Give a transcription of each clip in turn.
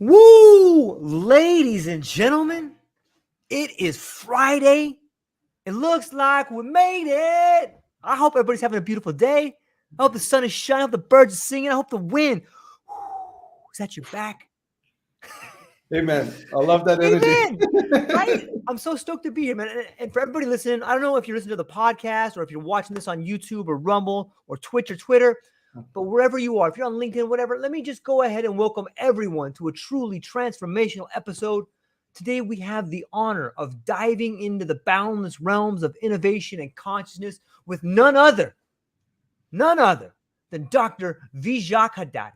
Woo! Ladies and gentlemen, it is Friday. It looks like we made it. I hope everybody's having a beautiful day. I hope the sun is shining. I hope the birds are singing. I hope the wind is at your back. Amen. I love that energy. Amen. Right? I'm so stoked to be here, man. And for everybody listening, I don't know if you're listening to the podcast or if you're watching this on YouTube or Rumble or Twitch or Twitter, but wherever you are, if you're on LinkedIn, whatever, let me just go ahead and welcome everyone to a truly transformational episode. Today, we have the honor of diving into the boundless realms of innovation and consciousness with none other than Dr. Vijak Haddadi.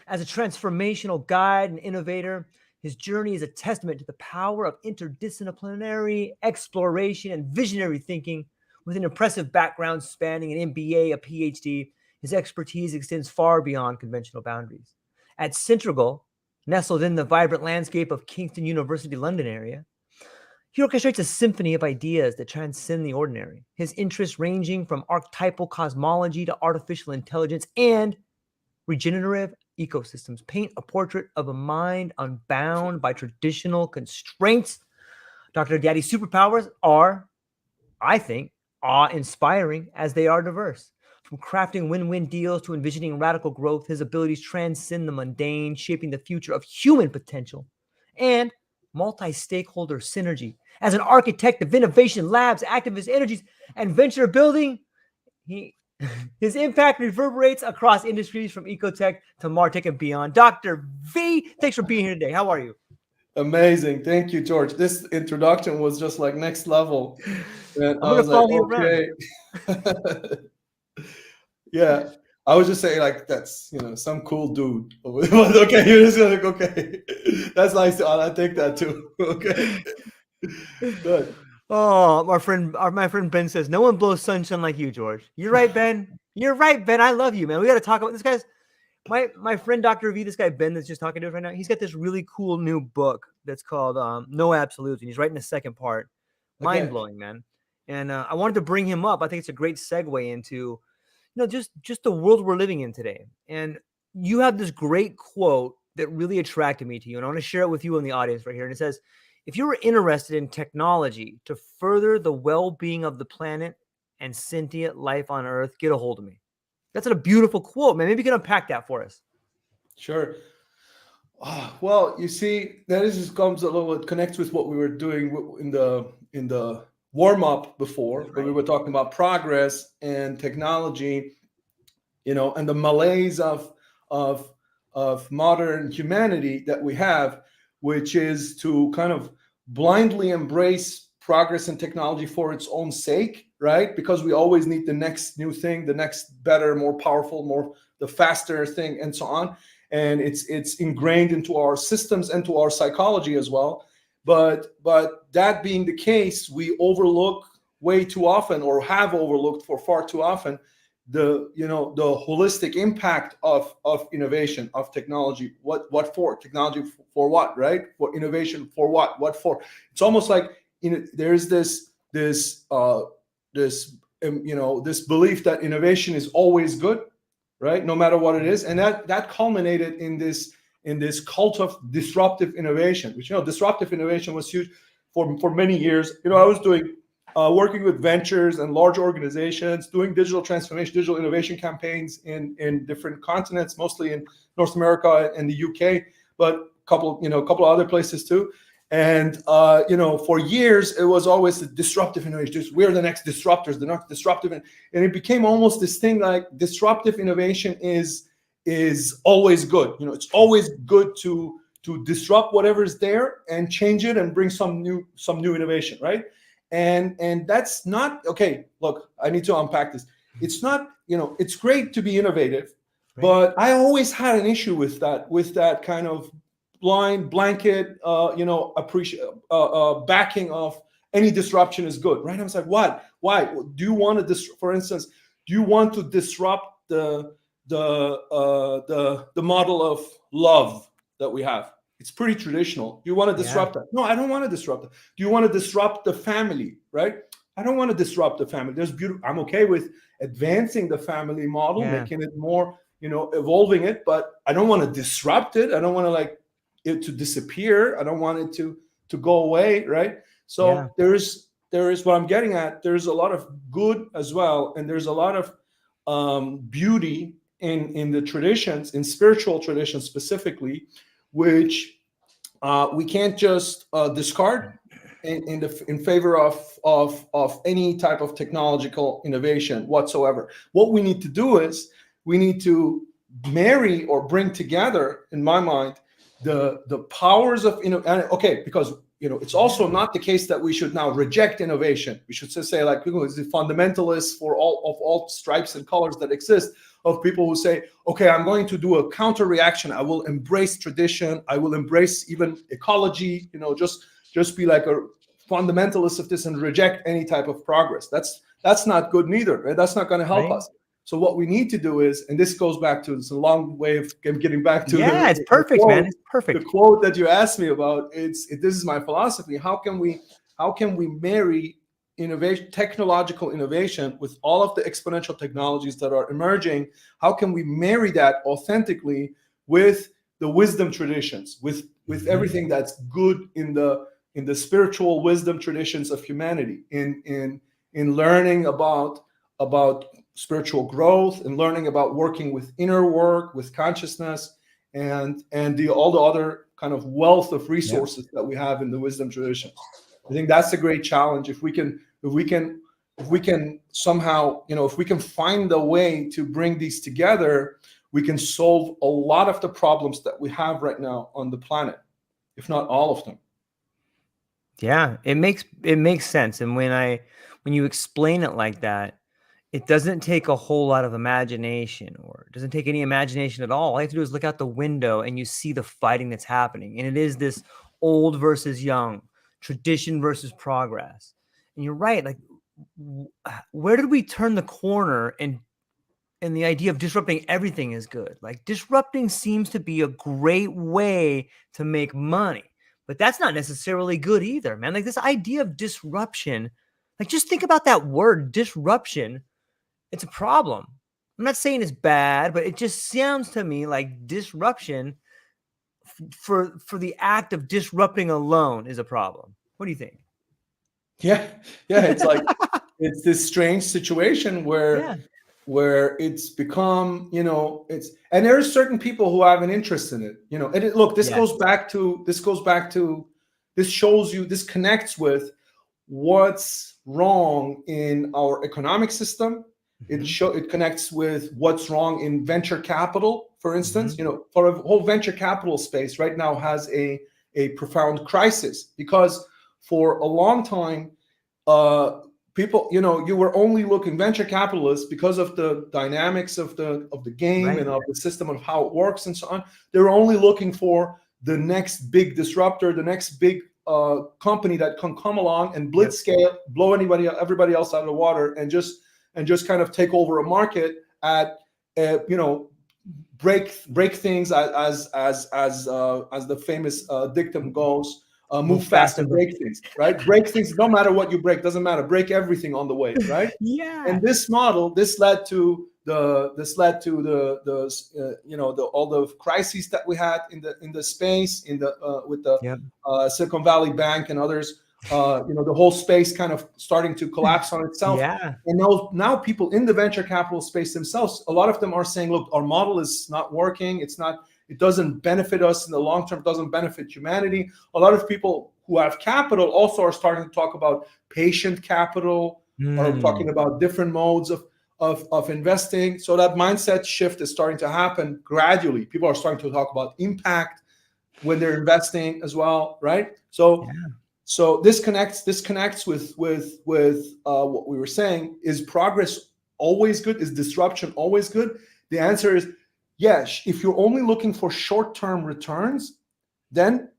As a transformational guide and innovator, his journey is a testament to the power of interdisciplinary exploration and visionary thinking. With an impressive background spanning an MBA, a PhD, his expertise extends far beyond conventional boundaries. At Syntegral, nestled in the vibrant landscape of Kingston University London Area, he orchestrates a symphony of ideas that transcend the ordinary. His interests ranging from archetypal cosmology to artificial intelligence and regenerative ecosystems paint a portrait of a mind unbound by traditional constraints. Dr. Haddadi's superpowers are, I think, awe-inspiring as they are diverse. From crafting win-win deals to envisioning radical growth, his abilities transcend the mundane, shaping the future of human potential and multi-stakeholder synergy. As an architect of innovation labs, activist energies, and venture building, his impact reverberates across industries from EcoTech to MarTech and beyond. Dr. V, thanks for being here today. How are you? Amazing. Thank you, George. This introduction was just like next level. And I'm going to follow you around. Yeah. I was just saying like, that's, some cool dude. Okay. You're just like, okay. That's nice. I take that too. Okay. Good. Oh, my friend Ben says, no one blows sunshine like you, George. You're right, Ben. You're right, Ben. I love you, man. We got to talk about this guy's. My friend Dr. V, this guy Ben that's just talking to us right now, he's got this really cool new book that's called No Absolutes, and he's writing the second part. Mind-blowing, man. And I wanted to bring him up. I think it's a great segue into, just the world we're living in today. And you have this great quote that really attracted me to you, and I want to share it with you in the audience right here. And it says, if you were interested in technology to further the well-being of the planet and sentient life on Earth, get a hold of me. That's a beautiful quote, man. Maybe you can unpack that for us. Sure. Well, you see, that just comes a little. It connects with what we were doing in the warm up before, right, when we were talking about progress and technology, and the malaise of modern humanity that we have, which is to kind of blindly embrace progress and technology for its own sake, right? Because we always need the next new thing, the next better, more powerful, the faster thing, and so on. And it's ingrained into our systems and to our psychology as well. But that being the case, we overlook way too often, or have overlooked for far too often, the holistic impact of innovation, of technology. What for? Technology for what, right? For innovation for what for? It's almost like there's this belief that innovation is always good, right? No matter what it is. And that culminated in this cult of disruptive innovation, which, disruptive innovation was huge for many years. I was doing working with ventures and large organizations, doing digital transformation, digital innovation campaigns in different continents, mostly in North America and the UK, but a couple of other places too. And for years it was always the disruptive innovation. Just we're the next disruptors, the next disruptive, and it became almost this thing like disruptive innovation is always good. It's always good to disrupt whatever's there and change it and bring some new innovation, right? And that's not okay. Look, I need to unpack this. It's not, it's great to be innovative, right, but I always had an issue with that kind of blind blanket, backing of any disruption is good, right? I was like, what? Why do you want to for instance, do you want to disrupt the model of love that we have? It's pretty traditional. Do you want to disrupt that? No, I don't want to disrupt it. Do you want to disrupt the family, right? I don't want to disrupt the family. I'm okay with advancing the family model, making it more, evolving it, but I don't want to disrupt it. I don't want to it to disappear. I don't want it to go away, right? So Yeah. there is what I'm getting at. There's a lot of good as well, and there's a lot of beauty in the traditions, in spiritual traditions specifically, which we can't just discard in favor of any type of technological innovation whatsoever. What we need to do is we need to marry or bring together, in my mind, the powers of okay, because it's also not the case that we should now reject innovation. We should just say, like, people is the fundamentalists for all stripes and colors that exist, of people who say, okay, I'm going to do a counter reaction. I will embrace tradition. I will embrace even ecology. Just be like a fundamentalist of this and reject any type of progress. That's not good neither, right? That's not going to help us. So what we need to do is, and this goes back to, it's a long way of getting back to it's perfect, quote, man. It's perfect. The quote that you asked me about. This is my philosophy. How can we marry innovation, technological innovation, with all of the exponential technologies that are emerging? How can we marry that authentically with the wisdom traditions, with everything that's good in the spiritual wisdom traditions of humanity, in learning about spiritual growth, and learning about working with inner work, with consciousness, and all the other kind of wealth of resources that we have in the wisdom traditions. I think that's a great challenge. If we can somehow, if we can find a way to bring these together, we can solve a lot of the problems that we have right now on the planet, if not all of them. Yeah, it makes sense. And when you explain it like that, it doesn't take a whole lot of imagination, or it doesn't take any imagination at all. All you have to do is look out the window and you see the fighting that's happening. And it is this old versus young, tradition versus progress. And you're right. Like, where did we turn the corner? And the idea of disrupting everything is good. Like, disrupting seems to be a great way to make money, but that's not necessarily good either, man. Like, this idea of disruption, like, just think about that word, disruption. It's a problem. I'm not saying it's bad, but it just sounds to me like disruption for the act of disrupting alone is a problem. What do you think? Yeah. It's like, it's this strange situation where it's become, and there are certain people who have an interest in it, and look, this shows you, this connects with what's wrong in our economic system. It connects with what's wrong in venture capital, for instance. For a whole venture capital space right now has a profound crisis, because for a long time, people, you were only looking, venture capitalists, because of the dynamics of the game, right, and of the system of how it works and so on. They were only looking for the next big disruptor, the next big company that can come along and blitz scale, blow everybody else out of the water, and just kind of take over a market at break things, as the famous dictum goes. Move fast and break things, right? Break things, no matter what you break, doesn't matter. Break everything on the way, right? And this model, this led to all the crises that we had in the space, with the Silicon Valley Bank and others. The whole space kind of starting to collapse on itself. And now people in the venture capital space themselves, a lot of them are saying, look, our model is not working. It doesn't benefit us in the long term, doesn't benefit humanity. A lot of people who have capital also are starting to talk about patient capital, or talking about different modes of investing. So that mindset shift is starting to happen gradually. People are starting to talk about impact when they're investing as well, right? So this connects with what we were saying. Is progress always good? Is disruption always good? The answer is yes. If you're only looking for short-term returns, then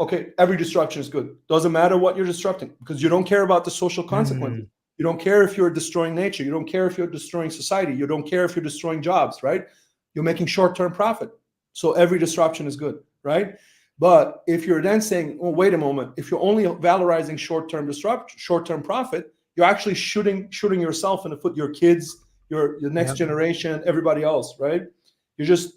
okay, every disruption is good. Doesn't matter what you're disrupting, because you don't care about the social consequences. You don't care if you're destroying nature. You don't care if you're destroying society. You don't care if you're destroying jobs, right? You're making short-term profit. So every disruption is good, right? But if you're then saying, oh, wait a moment, if you're only valorizing short-term profit, you're actually shooting yourself in the foot, your kids, your next generation, everybody else, right? You're just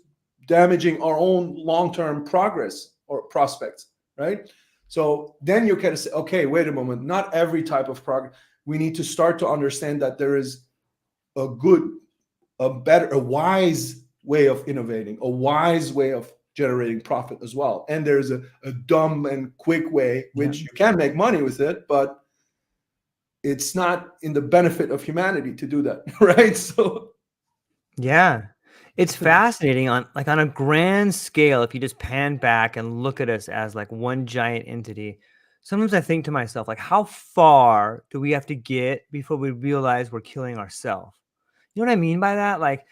damaging our own long-term progress, or prospects, right? So then you can say, okay, wait a moment, not every type of product. We need to start to understand that there is a good, a better, a wise way of innovating, a wise way of generating profit as well. And there's a dumb and quick way, which you can make money with it, but it's not in the benefit of humanity to do that, right? So yeah, it's fascinating on a grand scale. If you just pan back and look at us as like one giant entity, sometimes I think to myself, like, how far do we have to get before we realize we're killing ourselves? You know what I mean by that? Like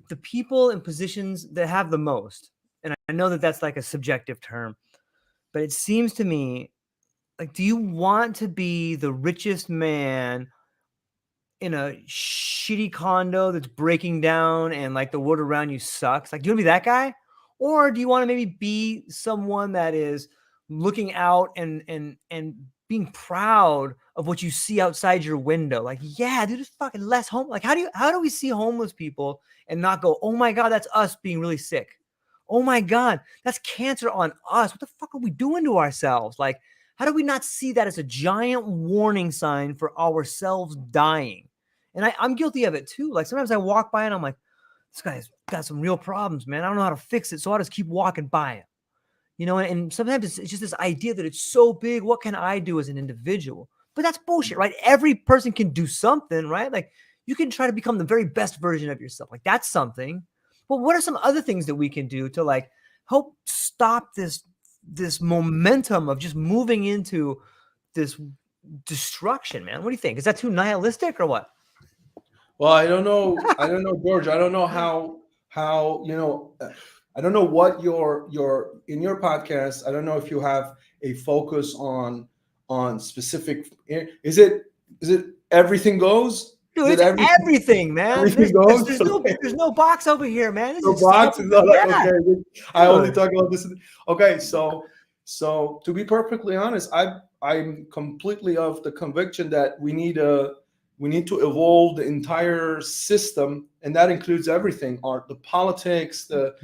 the people in positions that have the most, and I know that that's like a subjective term, but it seems to me like, do you want to be the richest man in a shitty condo that's breaking down and like the world around you sucks? Like, do you want to be that guy? Or do you want to maybe be someone that is looking out and being proud of what you see outside your window? Like, yeah, dude, there's fucking less home. Like, how do we see homeless people and not go, oh my God, that's us being really sick? Oh my God, that's cancer on us. What the fuck are we doing to ourselves? Like, how do we not see that as a giant warning sign for ourselves dying? And I'm guilty of it too. Like, sometimes I walk by and I'm like, this guy's got some real problems, man. I don't know how to fix it. So I'll just keep walking by him. You know, and sometimes it's just this idea that it's so big. What can I do as an individual? But that's bullshit, right? Every person can do something, right? Like, you can try to become the very best version of yourself. Like, that's something. But what are some other things that we can do to like help stop this momentum of just moving into this destruction, man? What do you think? Is that too nihilistic or what? Well, I don't know, George. I don't know how I don't know what your in your podcast. I don't know if you have a focus on specific. Is it everything goes? Dude, Is it's it everything, man. Everything goes. There's no box over here, man. This No is box. Is not like, yeah. okay. I only talk about this. Okay, so to be perfectly honest, I'm completely of the conviction that we need to evolve the entire system, and that includes everything: art, the politics, the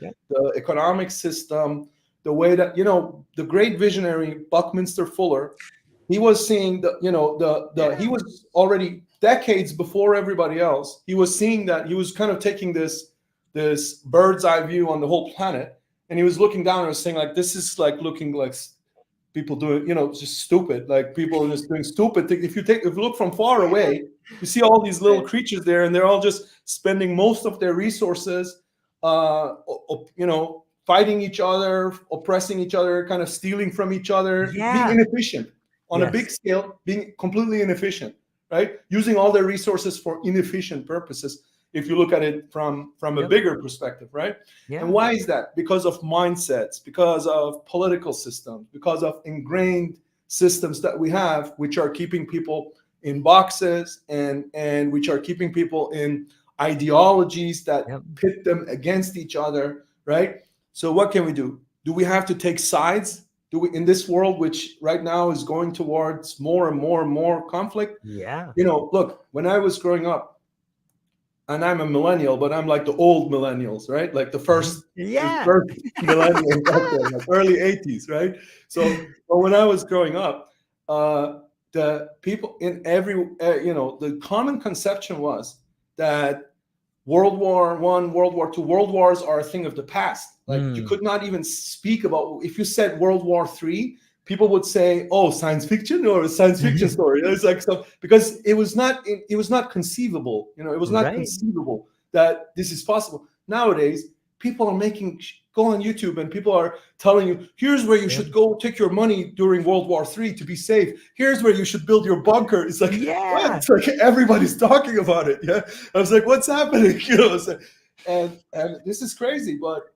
economic system, the way that the great visionary Buckminster Fuller. He was seeing he was already decades before everybody else. He was seeing that. He was kind of taking this bird's eye view on the whole planet, and he was looking down and was saying, like, this is like looking like people doing, just stupid. Like, people are just doing stupid things. If you look from far away, you see all these little creatures there, and they're all just spending most of their resources, fighting each other, oppressing each other, kind of stealing from each other, being inefficient on a big scale, being completely inefficient, right? Using all their resources for inefficient purposes. If you look at it from a bigger perspective, right? And why is that? Because of mindsets, because of political systems, because of ingrained systems that we have, which are keeping people in boxes and which are keeping people in ideologies that pit them against each other, right? So what can we do? Do we have to take sides? Do we, in this world, which right now is going towards more and more and more conflict? Yeah. Look, when I was growing up, and I'm a millennial, but I'm like the old millennials, right? Like the first millennial, like early 80s, right? So when I was growing up, the people in every, the common conception was that World War I, World War II, world wars are a thing of the past. Like, you could not even speak about, if you said World War III, people would say, "Oh, science fiction or a science fiction story." It's like, so, because it was not conceivable. It was not conceivable that this is possible. Nowadays, people are go on YouTube and people are telling you, here's where you should go take your money during World War III to be safe. Here's where you should build your bunker. It's like, what? It's like everybody's talking about it. Yeah, I was like, what's happening? And this is crazy, but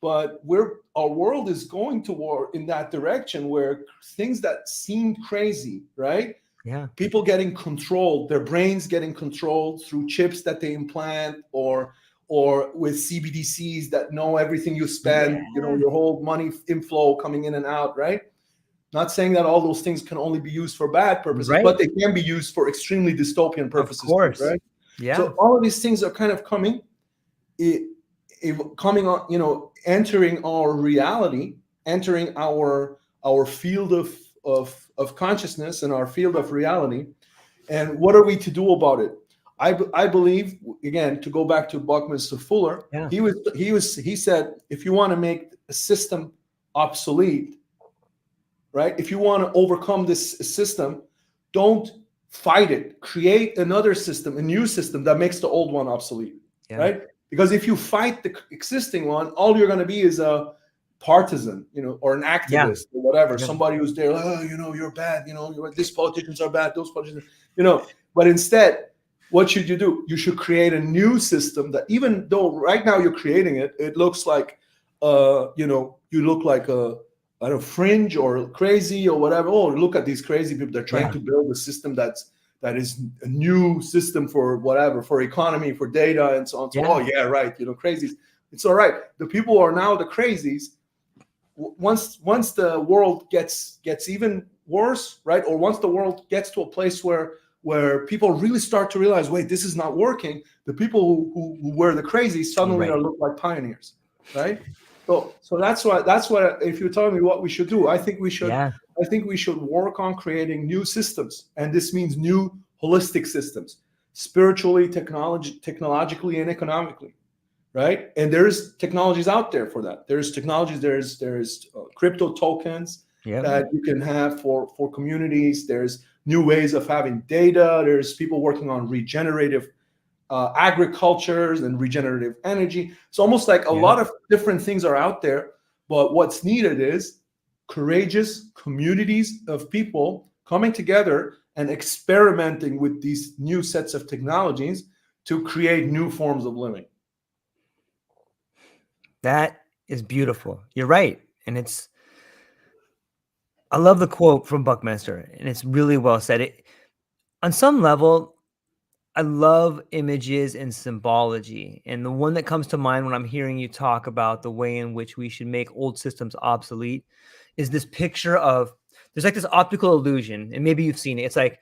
our world is going toward in that direction where things that seemed crazy, right? Yeah. People getting controlled, their brains getting controlled through chips that they implant or with CBDCs that know everything you spend, your whole money inflow coming in and out, right? Not saying that all those things can only be used for bad purposes, but they can be used for extremely dystopian purposes, of course. right? Yeah. So all of these things are kind of coming on, entering our reality, entering our field of consciousness and our field of reality. And what are we to do about it? I believe, again, to go back to Buckminster Fuller, Yeah. he said, if you want to make a system obsolete, right? If you want to overcome this system, don't fight it. Create another system, a new system that makes the old one obsolete, right? Because if you fight the existing one, all you're going to be is a partisan, or an activist or whatever, somebody who's there, oh, you're bad, these politicians are bad, those politicians, but instead, what should you do? You should create a new system that, even though right now you're creating it, it looks like, you look like a fringe or crazy or whatever. Oh, look at these crazy people. They're trying to build a system that is a new system for whatever, for economy, for data, and so on. So, oh yeah, right. Crazies. It's all right. The people who are now the crazies, once the world gets even worse, right? Or once the world gets to a place where people really start to realize, wait, this is not working, the people who were the crazies suddenly look like pioneers, right? So that's what if you're telling me what we should do, I think we should work on creating new systems, and this means new holistic systems, spiritually, technologically, and economically, right? And there's technologies out there for that. There's technologies. There's crypto tokens that you can have for communities. There's new ways of having data. There's people working on regenerative agricultures and regenerative energy. It's almost like a lot of different things are out there, but what's needed is courageous communities of people coming together and experimenting with these new sets of technologies to create new forms of living. That is beautiful. You're right. And I love the quote from Buckminster, and it's really well said. On some level, I love images and symbology. And the one that comes to mind when I'm hearing you talk about the way in which we should make old systems obsolete is this picture of, there's like this optical illusion, and maybe you've seen it. It's like,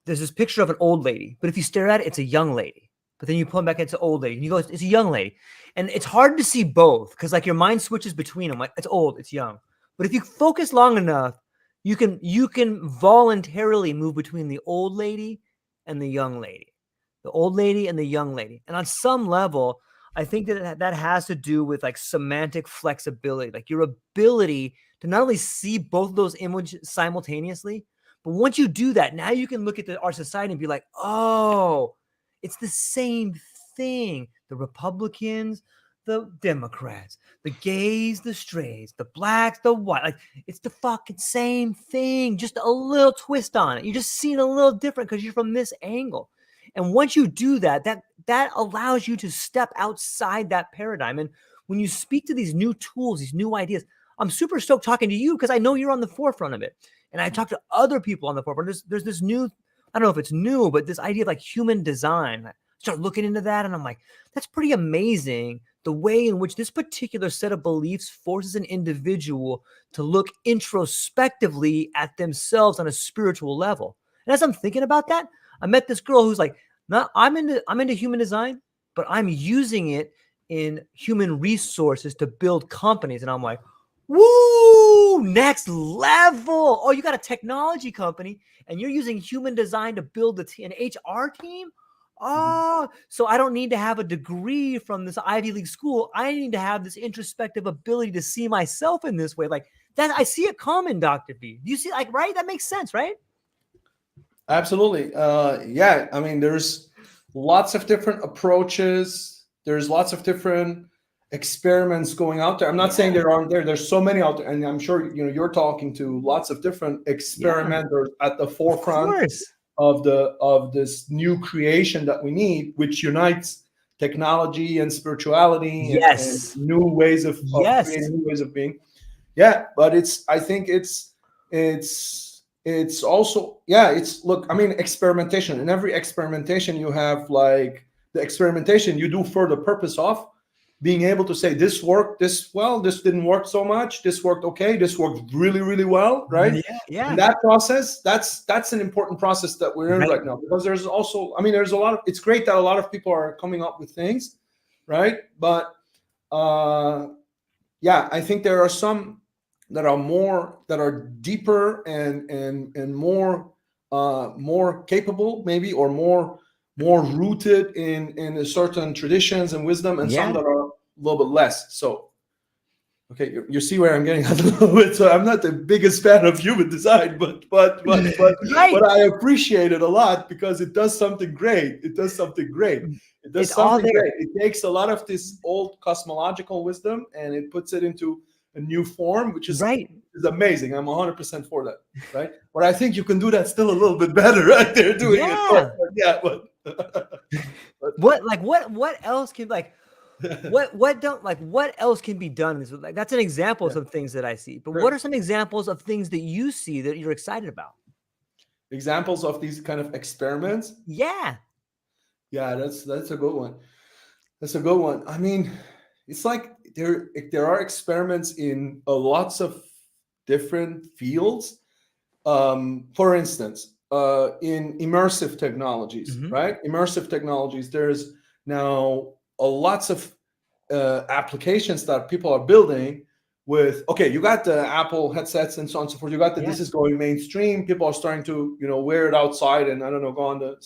there's this picture of an old lady, but if you stare at it, it's a young lady. But then you pull it back, it's an old lady, and you go, it's a young lady. And it's hard to see both, because like your mind switches between them, like it's old, it's young. But if you focus long enough, you can voluntarily move between the old lady and the young lady. The old lady and the young lady. And on some level, I think that has to do with like semantic flexibility, like your ability to not only see both of those images simultaneously, but once you do that, now you can look at our society and be like, oh, it's the same thing. The Republicans, the Democrats, the gays, the straights, the blacks, the white, like it's the fucking same thing, just a little twist on it. You just see it a little different because you're from this angle. And once you do that, that allows you to step outside that paradigm. And when you speak to these new tools, these new ideas, I'm super stoked talking to you because I know you're on the forefront of it. And I talk to other people on the forefront. There's this new, I don't know if it's new, but this idea of like human design. I start looking into that and I'm like, that's pretty amazing. The way in which this particular set of beliefs forces an individual to look introspectively at themselves on a spiritual level. And as I'm thinking about that, I met this girl who's like, I'm into human design, but I'm using it in human resources to build companies. And I'm like, woo, next level. Oh, you got a technology company and you're using human design to build an HR team? Oh, so I don't need to have a degree from this Ivy League school. I need to have this introspective ability to see myself in this way. Like that, I see it coming, Dr. B. Do you see, like, right? That makes sense, right? Absolutely. Yeah. I mean, there's lots of different approaches. There's lots of different experiments going out there. I'm not saying there aren't there. There's so many out there. And I'm sure, you're talking to lots of different experimenters at the forefront of this new creation that we need, which unites technology and spirituality and new ways of creating new ways of being. Yeah. But I think it's also, look, I mean, experimentation. In every experimentation, you have like the experimentation you do for the purpose of being able to say this worked, this didn't work so much, this worked okay, this worked really, really well, right? Yeah. And that process, that's an important process that we're in right now, because there's also, I mean, there's a lot of, it's great that a lot of people are coming up with things, right? But I think there are some that are deeper and more capable, maybe, or more rooted in a certain traditions and wisdom, and some Yeah. that are a little bit less. So, okay, you see where I'm getting at a little bit. So I'm not the biggest fan of human design, but Right. I appreciate it a lot because it does something great. It does something great. It does It's all something there. great. It takes a lot of this old cosmological wisdom and it puts it into a new form, which Right. is amazing. I'm 100% for that, right? But I think you can do that still a little bit better, right? They're doing it, Yeah. yeah, but What else can what else can be done? Like, that's an example of yeah, some things that I see. But what sure. are some examples of things that you see that you're excited about? Examples of these kind of experiments. Yeah. Yeah, that's a good one. That's a good one. I mean, it's like there are experiments in lots of different fields. For instance, in immersive technologies, Hmm. right? Immersive technologies. There's now lots of applications that people are building with. Okay, you got the Apple headsets and so on and so forth. You got that. Yeah. This is going mainstream. People are starting to wear it outside and, I don't know, go on the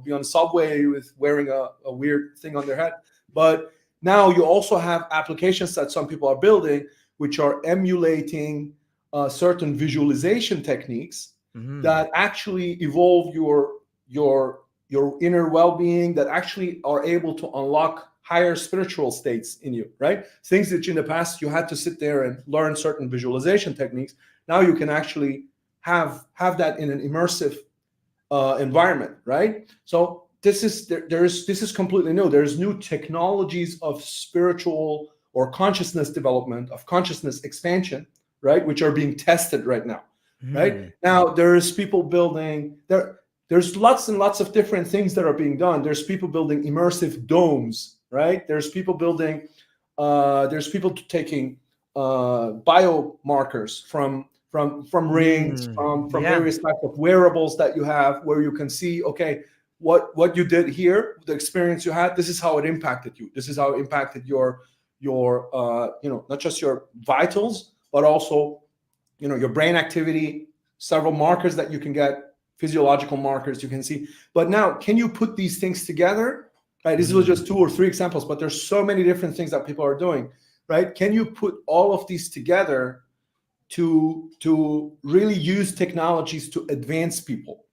be on the subway with wearing a weird thing on their head. But now you also have applications that some people are building which are emulating certain visualization techniques Hmm. that actually evolve your inner well-being, that actually are able to unlock higher spiritual states in you, right? Things that in the past you had to sit there and learn certain visualization techniques. Now you can actually have that in an immersive environment, right? So this is completely new. There's new technologies of spiritual or consciousness development, of consciousness expansion, right, which are being tested right now. Right Hmm. now, there's people building there. There's lots and lots of different things that are being done. There's people building immersive domes, right? There's people building. There's people taking biomarkers from rings, from Yeah. various types of wearables that you have, where you can see, okay, what you did here, the experience you had, this is how it impacted you. This is how it impacted your not just your vitals, but also your brain activity, several markers that you can get, physiological markers you can see. But now, can you put these things together? Right, this was Mm. just 2 or 3 examples, but there's so many different things that people are doing. Right, can you put all of these together to really use technologies to advance people?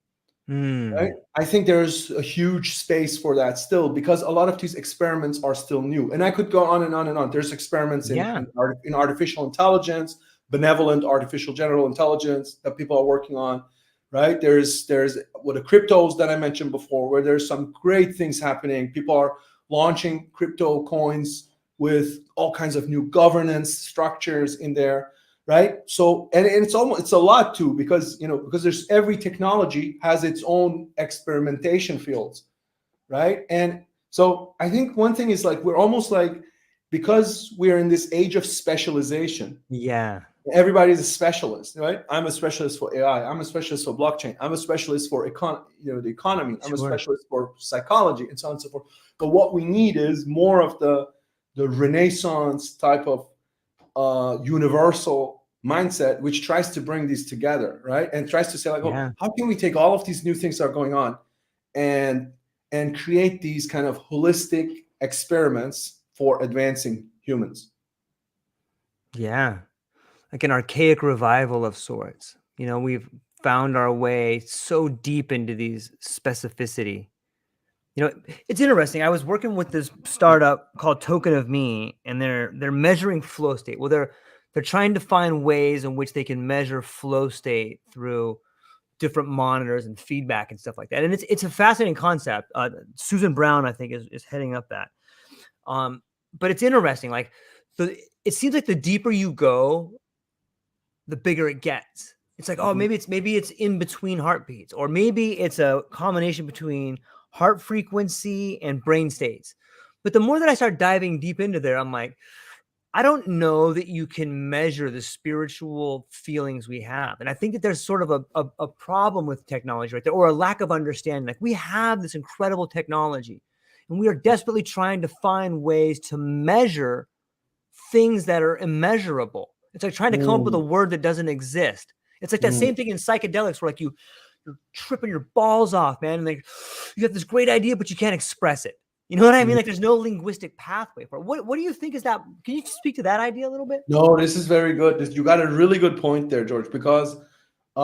Right, Mm. I think there's a huge space for that still, because a lot of these experiments are still new, and I could go on and on and on. There's experiments Yeah. in artificial intelligence, benevolent artificial general intelligence that people are working on. Right, there's what the cryptos that I mentioned before, where there's some great things happening. People are launching crypto coins with all kinds of new governance structures in there. Right, so and it's a lot too, because there's every technology has its own experimentation fields. Right, and so I think one thing is, like, we're almost like, because we're in this age of specialization, Yeah. everybody's a specialist. Right, I'm a specialist for AI, I'm a specialist for blockchain, I'm a specialist for the economy, I'm a Sure. specialist for psychology, and so on and so forth. But what we need is more of the renaissance type of universal mindset, which tries to bring these together, right? And tries to say, like, oh, Yeah. how can we take all of these new things that are going on and create these kind of holistic experiments for advancing humans? Yeah. Like an archaic revival of sorts. We've found our way so deep into these specificity. It's interesting. I was working with this startup called Token of Me, and they're measuring flow state. Well, they're trying to find ways in which they can measure flow state through different monitors and feedback and stuff like that. And it's a fascinating concept. Susan Brown, I think, is heading up that. But it's interesting. Like, it seems like the deeper you go, the bigger it gets. It's like, oh, Mhm. maybe it's in between heartbeats, or maybe it's a combination between heart frequency and brain states. But the more that I start diving deep into there, I'm like, I don't know that you can measure the spiritual feelings we have. And I think that there's sort of a problem with technology right there, or a lack of understanding. Like, we have this incredible technology, and we are desperately trying to find ways to measure things that are immeasurable. It's like trying to come up with a word that doesn't exist. It's like that same thing in psychedelics where like you're tripping your balls off, man. And like you got this great idea, but you can't express it. You know what I mean? Like there's no linguistic pathway for it. What do you think is that? Can you speak to that idea a little bit? No, this is very good. You got a really good point there, George, because we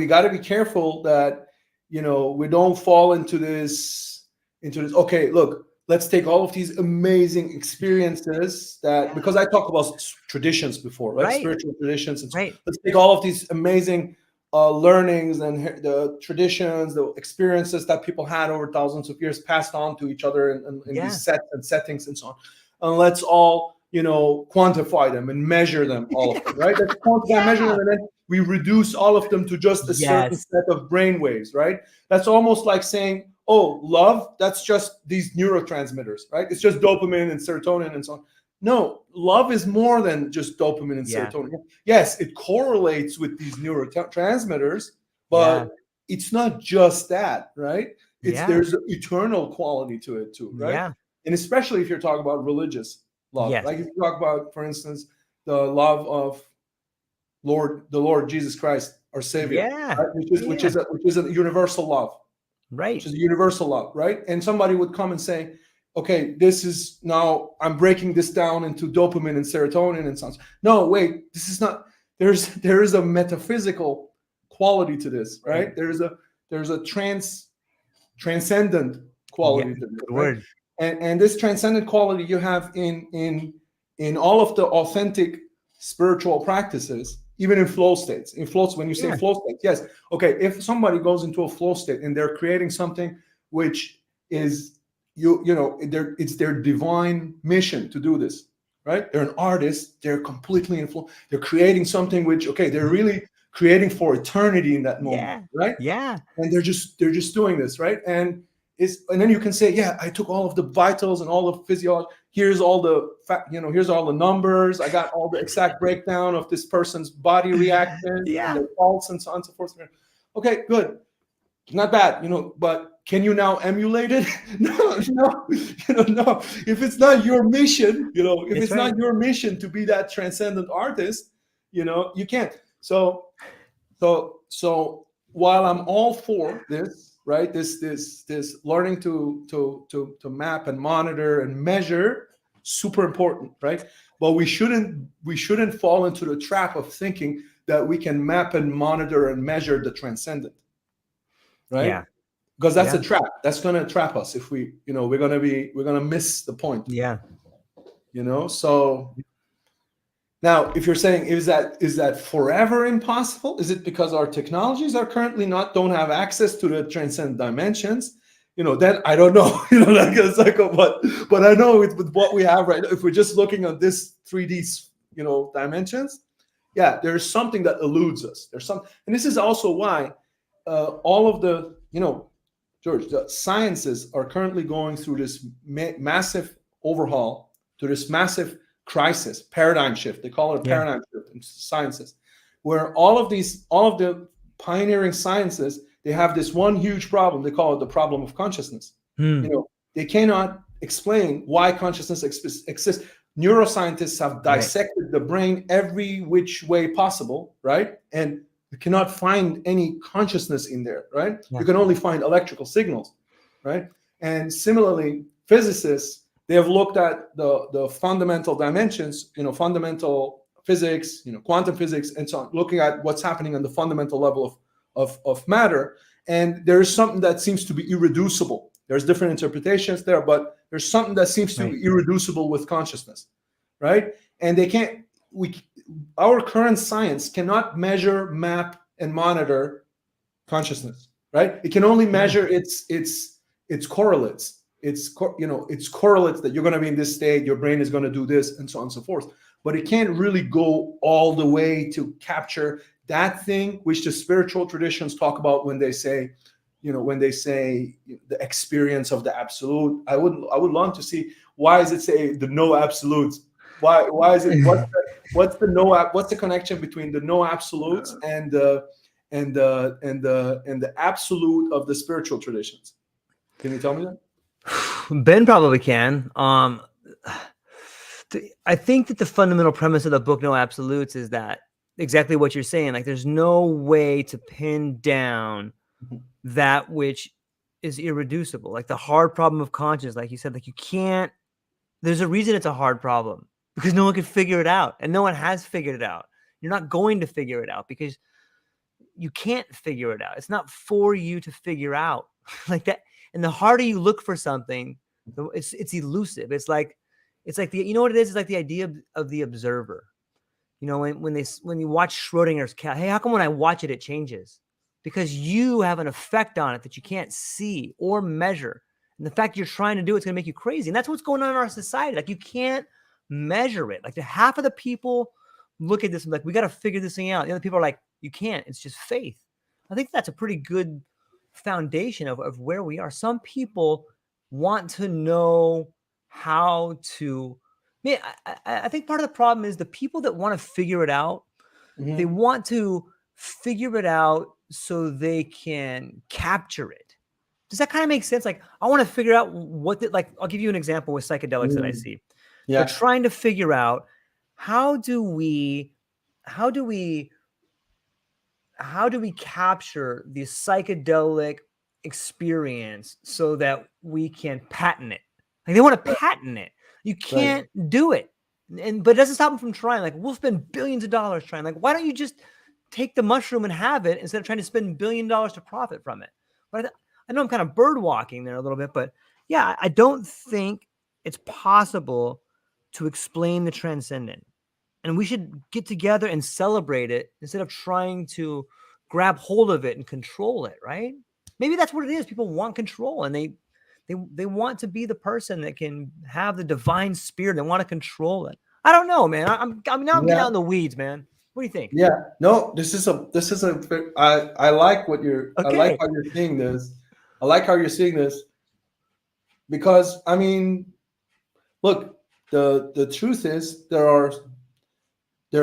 got to be careful that, we don't fall into this, okay, look, let's take all of these amazing experiences because I talked about traditions before, right? Spiritual traditions. And so let's take all of these amazing learnings and the traditions, the experiences that people had over thousands of years passed on to each other in these sets and settings and so on. And let's all, quantify them and measure them, all of them, right? Let's quantify and measure them, and then we reduce all of them to just a certain set of brain waves, right? That's almost like saying, oh, love, that's just these neurotransmitters, right? It's just dopamine and serotonin and so on. No, love is more than just dopamine and serotonin. Yes, it correlates with these neurotransmitters, but it's not just that, right? There's an eternal quality to it too, right? Yeah. And especially if you're talking about religious love. Like if you talk about, for instance, the love of the Lord Jesus Christ, our Savior, right? which is a universal love. Right. Which is a universal love, right? And somebody would come and say, okay, this is now, I'm breaking this down into dopamine and serotonin and so on. No, wait, this is not, there is a metaphysical quality to this, right? There's a transcendent quality to this. Good word. And this transcendent quality you have in all of the authentic spiritual practices, even in flow states. When you say flow states, yes. Okay, if somebody goes into a flow state and they're creating something which is it's their divine mission to do this, right? They're an artist, they're completely in flow, they're creating something which, they're really creating for eternity in that moment, right? Yeah. And they're just doing this, right? And then you can say, I took all of the vitals and all the physiology. Here's all the here's all the numbers. I got all the exact breakdown of this person's body reaction, and their pulse, and so on and so forth. Okay, good, not bad, but can you now emulate it? No. No. If it's not your mission, if it's not your mission to be that transcendent artist, you can't. So while I'm all for this, right? This learning to map and monitor and measure, super important, right? But we shouldn't fall into the trap of thinking that we can map and monitor and measure the transcendent, right? Yeah. Because that's a trap. That's gonna trap us if we're gonna miss the point. Yeah. So now, if you're saying, is that forever impossible? Is it because our technologies are currently don't have access to the transcendent dimensions? Then I don't know. But I know with what we have right now, if we're just looking at this 3D, dimensions, there's something that eludes us. And this is also why all of the, George, the sciences are currently going through this massive overhaul, to this massive crisis, paradigm shift. They call it a paradigm shift in sciences, where all of the pioneering sciences, they have this one huge problem. They call it the problem of consciousness. They cannot explain why consciousness exists. Neuroscientists have dissected the brain every which way possible, right? And you cannot find any consciousness in there, right? You can only find electrical signals, right? And similarly, physicists, they have looked at the fundamental dimensions, fundamental physics, quantum physics, and so on, looking at what's happening on the fundamental level of matter. And there is something that seems to be irreducible. There's different interpretations there, but there's something that seems to be irreducible with consciousness, right? And our current science cannot measure, map, and monitor consciousness, right? It can only measure its correlates. It's correlates that you're going to be in this state, your brain is going to do this, and so on and so forth. But it can't really go all the way to capture that thing which the spiritual traditions talk about when they say, the experience of the absolute. I would love to see, why does it say the no absolutes? Why is it? What's the connection between the no absolutes and the absolute of the spiritual traditions? Can you tell me that? Ben probably can. I think that the fundamental premise of the book, No Absolutes, is that exactly what you're saying. Like, there's no way to pin down that which is irreducible. Like the hard problem of conscience, like you said, like you can't. There's a reason it's a hard problem, because no one can figure it out, and no one has figured it out. You're not going to figure it out because you can't figure it out. It's not for you to figure out like that. And the harder you look for something, it's elusive. It's like the, you know what it is? It's like the idea of the observer. You know, when you watch Schrodinger's cat, hey, how come when I watch it, it changes? Because you have an effect on it that you can't see or measure. And the fact you're trying to do it's going to make you crazy. And that's what's going on in our society. Like, you can't measure it. Like, half of the people look at this and like, we got to figure this thing out. The other people are like, you can't. It's just faith. I think that's a pretty good foundation of where we are. Some people want to know how to. I think part of the problem is the people that want to figure it out, they want to figure it out so they can capture it. Does that kind of make sense? Like, I want to figure out like, I'll give you an example with psychedelics that I see. Yeah. They're trying to figure out how do we capture the psychedelic experience so that we can patent it. Like, they want to patent it. You can't do it. But it doesn't stop them from trying. Like, we'll spend billions of dollars trying. Like, why don't you just take the mushroom and have it instead of trying to spend $1 billion to profit from it? But I know I'm kind of bird walking there a little bit, but yeah, I don't think it's possible to explain the transcendent. And we should get together and celebrate it instead of trying to grab hold of it and control it, right? Maybe that's what it is. People want control, and they want to be the person that can have the divine spirit. They want to control it. I don't know, man. I'm getting out in the weeds, man. What do you think? Yeah, no, I like what you're, I like how you're seeing this. I like how you're seeing this because, I mean, look, the truth is there are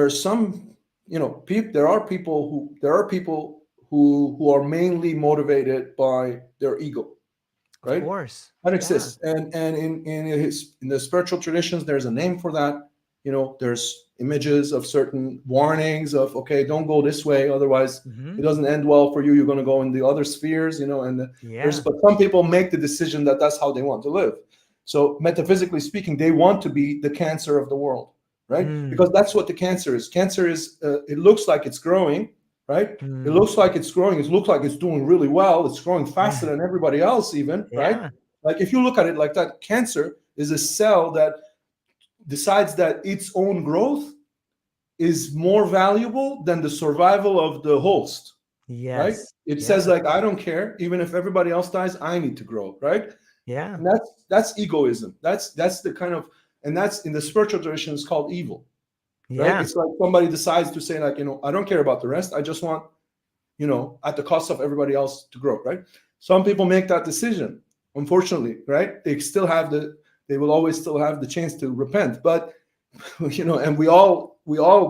some, you know, there are people who are mainly motivated by their ego, right? Of course. That exists. And in the spiritual traditions, there's a name for that. You know, there's images of certain warnings of, okay, don't go this way, otherwise it doesn't end well for you. You're going to go in the other spheres, you know, but some people make the decision that that's how they want to live. So metaphysically speaking, they want to be the cancer of the world, right? Because that's what the cancer is. Cancer is, it looks like it's growing, right? It looks like it's growing. It looks like it's doing really well. It's growing faster than everybody else even, right? Like, if you look at it like that, cancer is a cell that decides that its own growth is more valuable than the survival of the host. Right? It says, like, I don't care, even if everybody else dies, I need to grow, right? Yeah. And that's egoism. That's the kind of, and that's in the spiritual tradition, it's called evil. Right? It's like somebody decides to say, like, you know, I don't care about the rest. I just want, you know, at the cost of everybody else to grow, right? Some people make that decision, unfortunately, right? They will always still have the chance to repent, but, you know, and we all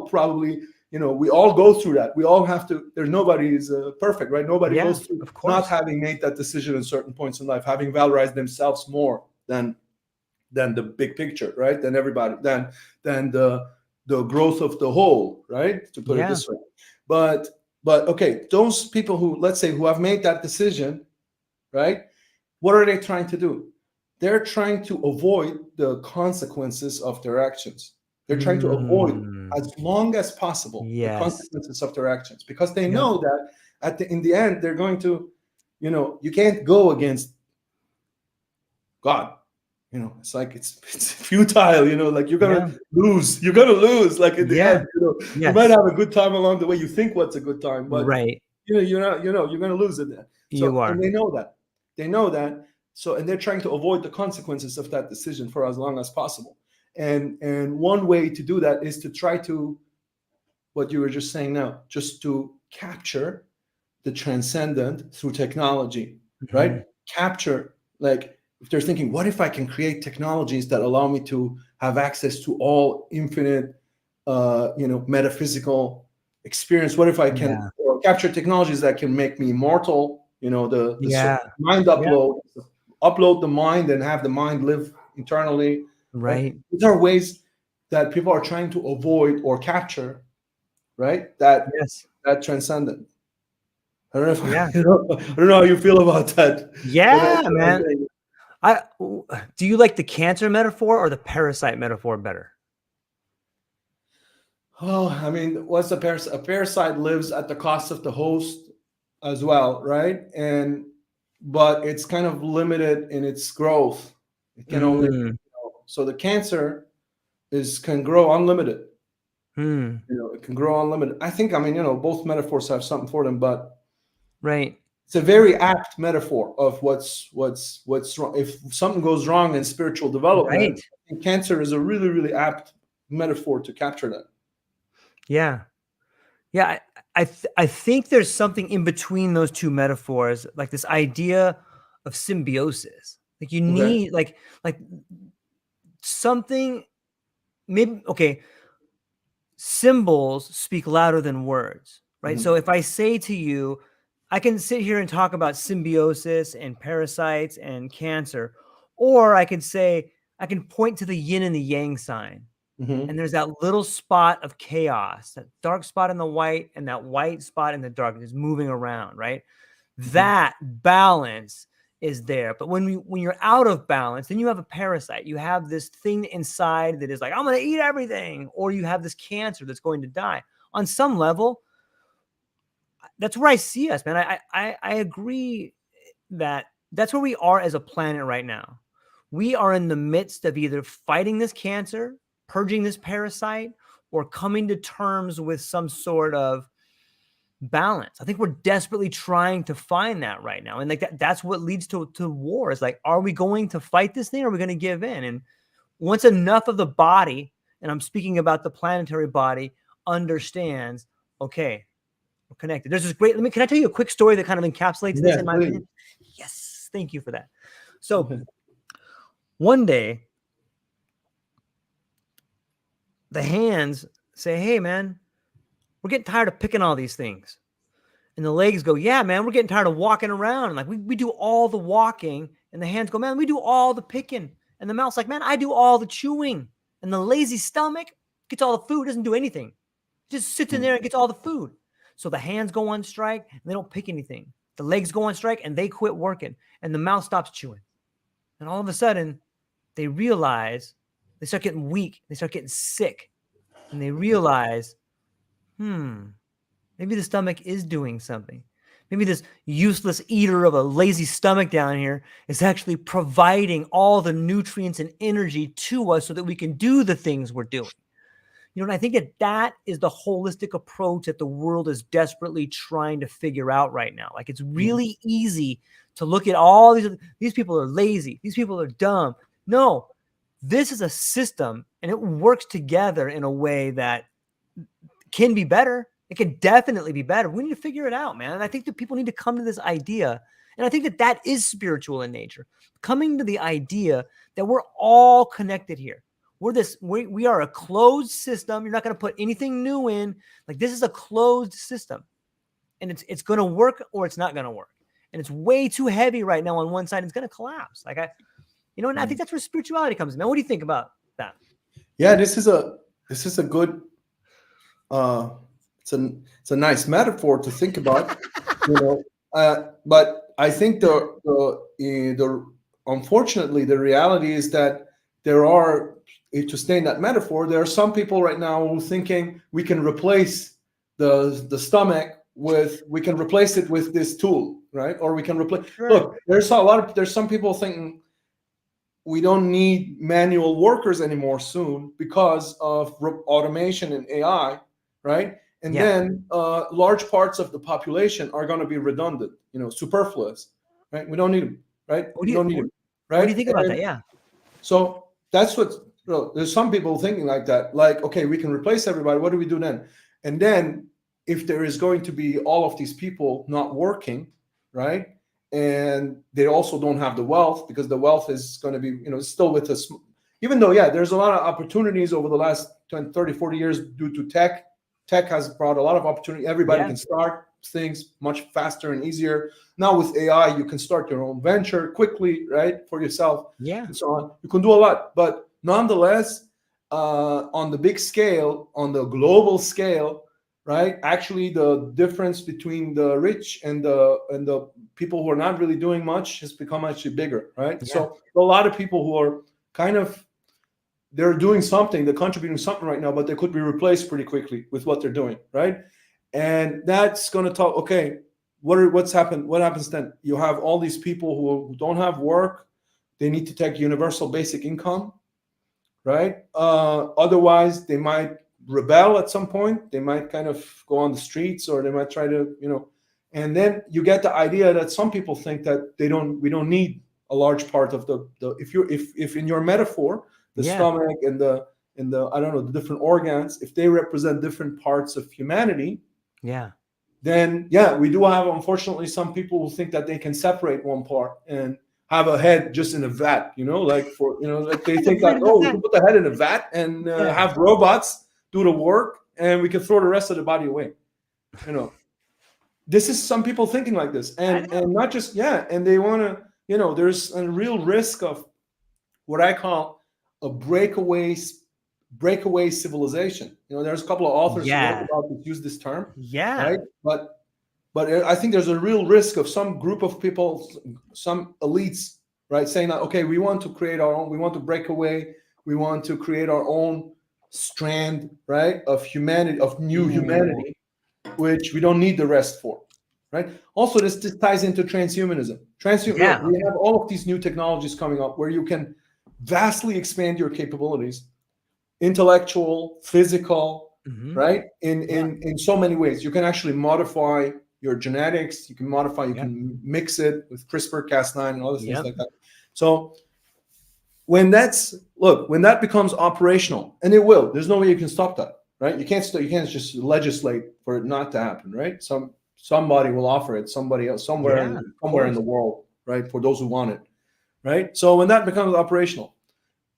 probably, you know, we all go through that. We all have to. Nobody is perfect, right? Nobody goes through not having made that decision at certain points in life, having valorized themselves more than the big picture, right? Than everybody, than the growth of the whole, right? To put it this way. But okay, those people who, let's say, who have made that decision, right? What are they trying to do? They're trying to avoid the consequences of their actions. They're trying to avoid, as long as possible, the consequences of their actions, because they know that in the end, they're going to, you know, you can't go against God. You know, it's like it's futile. You know, like you're gonna lose. You're gonna lose. Like in the end, you know, you might have a good time along the way. You think what's a good time, but you know, you're gonna lose it. So, you are. And they know that. They know that. So, and they're trying to avoid the consequences of that decision for as long as possible. And one way to do that is to try to, what you were just saying now, just to capture the transcendent through technology, right? Capture, like, if they're thinking, what if I can create technologies that allow me to have access to all infinite, you know, metaphysical experience? What if I can capture technologies that can make me immortal? You know, the mind upload the mind and have the mind live eternally. Right. These are ways that people are trying to avoid or capture, right? That Yes. transcendent. I don't know if Yeah. I don't know how you feel about that. Yeah, man. Do you like the cancer metaphor or the parasite metaphor better? Oh, I mean, what's a parasite? A parasite lives at the cost of the host as well, right? But it's kind of limited in its growth. It can only, Mm. so the cancer can grow unlimited. Hmm. It can grow unlimited. I think, I mean, both metaphors have something for them, but Right. it's a very apt metaphor of what's wrong. If something goes wrong in spiritual development, Right. I think cancer is a really, really apt metaphor to capture that. Yeah. Yeah. I think there's something in between those two metaphors, like this idea of symbiosis. Like you Okay. need like something, maybe, okay, symbols speak louder than words, right? Mhm. So if I say to you, I can sit here and talk about symbiosis and parasites and cancer, or I can say, I can point to the yin and the yang sign. Mhm. And there's that little spot of chaos, that dark spot in the white and that white spot in the dark is moving around, right? That balance is there. But when you're out of balance, then you have a parasite. You have this thing inside that is like, I'm going to eat everything. Or you have this cancer that's going to die. On some level, that's where I see us, man. I agree that that's where we are as a planet right now. We are in the midst of either fighting this cancer, purging this parasite, or coming to terms with some sort of balance. I think we're desperately trying to find that right now. And like that's what leads to war. Is like, are we going to fight this thing or are we going to give in? And once enough of the body, and I'm speaking about the planetary body, understands, okay, we're connected. There's this great, can I tell you a quick story that kind of encapsulates this in my opinion? Yes. Thank you for that. So one day, the hands say, hey, man, we're getting tired of picking all these things. And the legs go, yeah, man, we're getting tired of walking around. And like, we do all the walking. And the hands go, man, we do all the picking. And the mouth's like, man, I do all the chewing. And the lazy stomach gets all the food, doesn't do anything. Just sits in there and gets all the food. So the hands go on strike and they don't pick anything. The legs go on strike and they quit working. And the mouth stops chewing. And all of a sudden, they realize, they start getting weak. They start getting sick. And they realize, maybe the stomach is doing something. Maybe this useless eater of a lazy stomach down here is actually providing all the nutrients and energy to us so that we can do the things we're doing. And I think that is the holistic approach that the world is desperately trying to figure out right now. Like, it's really easy to look at all these people are lazy. These people are dumb. No, this is a system and it works together in a way that can be better. It can definitely be better. We need to figure it out, man. And I think that people need to come to this idea. And I think that is spiritual in nature. Coming to the idea that we're all connected here. We are a closed system. You're not going to put anything new in. Like, this is a closed system. And it's going to work or it's not going to work. And it's way too heavy right now on one side. It's going to collapse. Like, and I think that's where spirituality comes in, man. What do you think about that? Yeah, this is a good it's a nice metaphor to think about, but I think the unfortunately the reality is that there are, to stay in that metaphor, there are some people right now who thinking we can replace the stomach we can replace it with this tool, right? Or we can replace. Sure. Look, there's some people thinking we don't need manual workers anymore soon because of automation and AI, right? And then large parts of the population are going to be redundant, superfluous, right? We don't need them, right? We don't need them, right? What do you think about that? Yeah. So that's what, there's some people thinking like that, like, okay, we can replace everybody. What do we do then? And then if there is going to be all of these people not working, right? And they also don't have the wealth, because the wealth is going to be, still with us. Even though, there's a lot of opportunities over the last 20, 30, 40 years due to tech. Tech has brought a lot of opportunity. Everybody can start things much faster and easier. Now with AI, you can start your own venture quickly, right? For yourself, and so on. You can do a lot. But nonetheless, on the big scale, on the global scale, right? Actually, the difference between the rich and the people who are not really doing much has become actually bigger, right? Yeah. So a lot of people who are kind of, they're doing something, they're contributing something right now, but they could be replaced pretty quickly with what they're doing, right? And that's going to talk. Okay, what's happened? What happens then? You have all these people who don't have work. They need to take universal basic income, right? Otherwise, they might rebel at some point. They might kind of go on the streets, or they might try to, And then you get the idea that some people think that we don't need a large part of the if in your metaphor, the stomach and the I don't know, the different organs, if they represent different parts of humanity, then we do have, unfortunately, some people who think that they can separate one part and have a head just in a vat, like they think that, we can put the head in a vat and have robots do the work, and we can throw the rest of the body away. This is some people thinking like this, and not just and they want to, there's a real risk of what I call a breakaway civilization. There's a couple of authors who wrote about this, use this term, right? But I think there's a real risk of some group of people, some elites, right, saying that, okay, we want to create our own, we want to break away, we want to create our own strand, right, of humanity, of new humanity, which we don't need the rest for, right? Also, this ties into transhumanism. We have all of these new technologies coming up where you can vastly expand your capabilities, intellectual, physical, right, in so many ways. You can actually modify your genetics, you can mix it with CRISPR-Cas9 and other things like that. So when that becomes operational, and it will, there's no way you can stop that, right? You can't just legislate for it not to happen, right? Somebody will offer it, somebody else, somewhere in the world, right? For those who want it, right? So when that becomes operational,